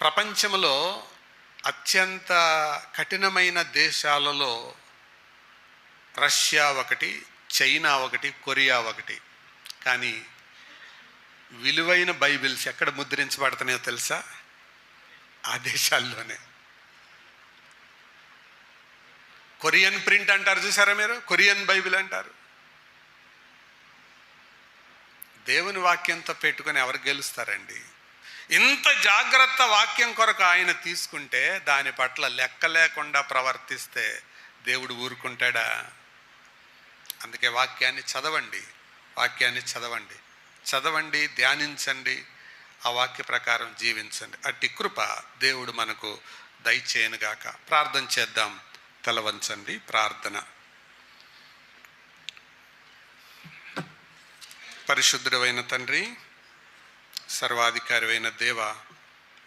ప్రపంచంలో అత్యంత కఠినమైన దేశాలలో రష్యా ఒకటి, చైనా ఒకటి, కొరియా ఒకటి. కానీ విలువైన బైబిల్స్ ఎక్కడ ముద్రించబడుతున్నాయో తెలుసా? ఆ దేశాల్లోనే. కొరియన్ ప్రింట్ అంటారు, చూసారా మీరు? కొరియన్ బైబిల్ అంటారు. దేవుని వాక్యంతో పెట్టుకొని ఎవరు గెలుస్తారండి? ఇంత జాగ్రత్త వాక్యం కొరకు ఆయన తీసుకుంటే దాని పట్ల లెక్క లేకుండా ప్రవర్తిస్తే దేవుడు ఊరుకుంటాడా? అందుకే వాక్యాన్ని చదవండి, ధ్యానించండి, ఆ వాక్య ప్రకారం జీవించండి. అట్టి కృప దేవుడు మనకు దయచేయనుగాక. ప్రార్థన చేద్దాం. తల వంచండి. ప్రార్థన. పరిశుద్ధుడైన తండ్రి, సర్వాధికారి అయిన దేవ,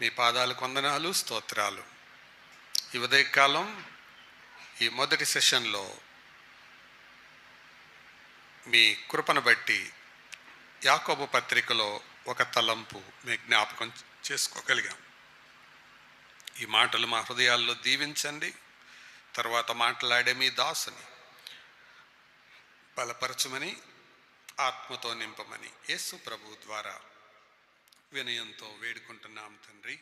మీ పాదాలకు వందనాలు, స్తోత్రాలు. ఈ ఉదయకాలం ఈ మొదటి సెషన్లో మీ కృపను బట్టి యాకోబు పత్రికలో ఒక తలంపు మీ జ్ఞాపకం చేసుకోగలిగాం. ఈ మాటలు మా హృదయాల్లో దీవించండి. తర్వాత మాట్లాడే మీ దాసుని బలపరచమని, ఆత్మతో నింపమని యేసు ప్రభు ద్వారా వినయంతో వేడుకుంటున్నాం తండ్రి.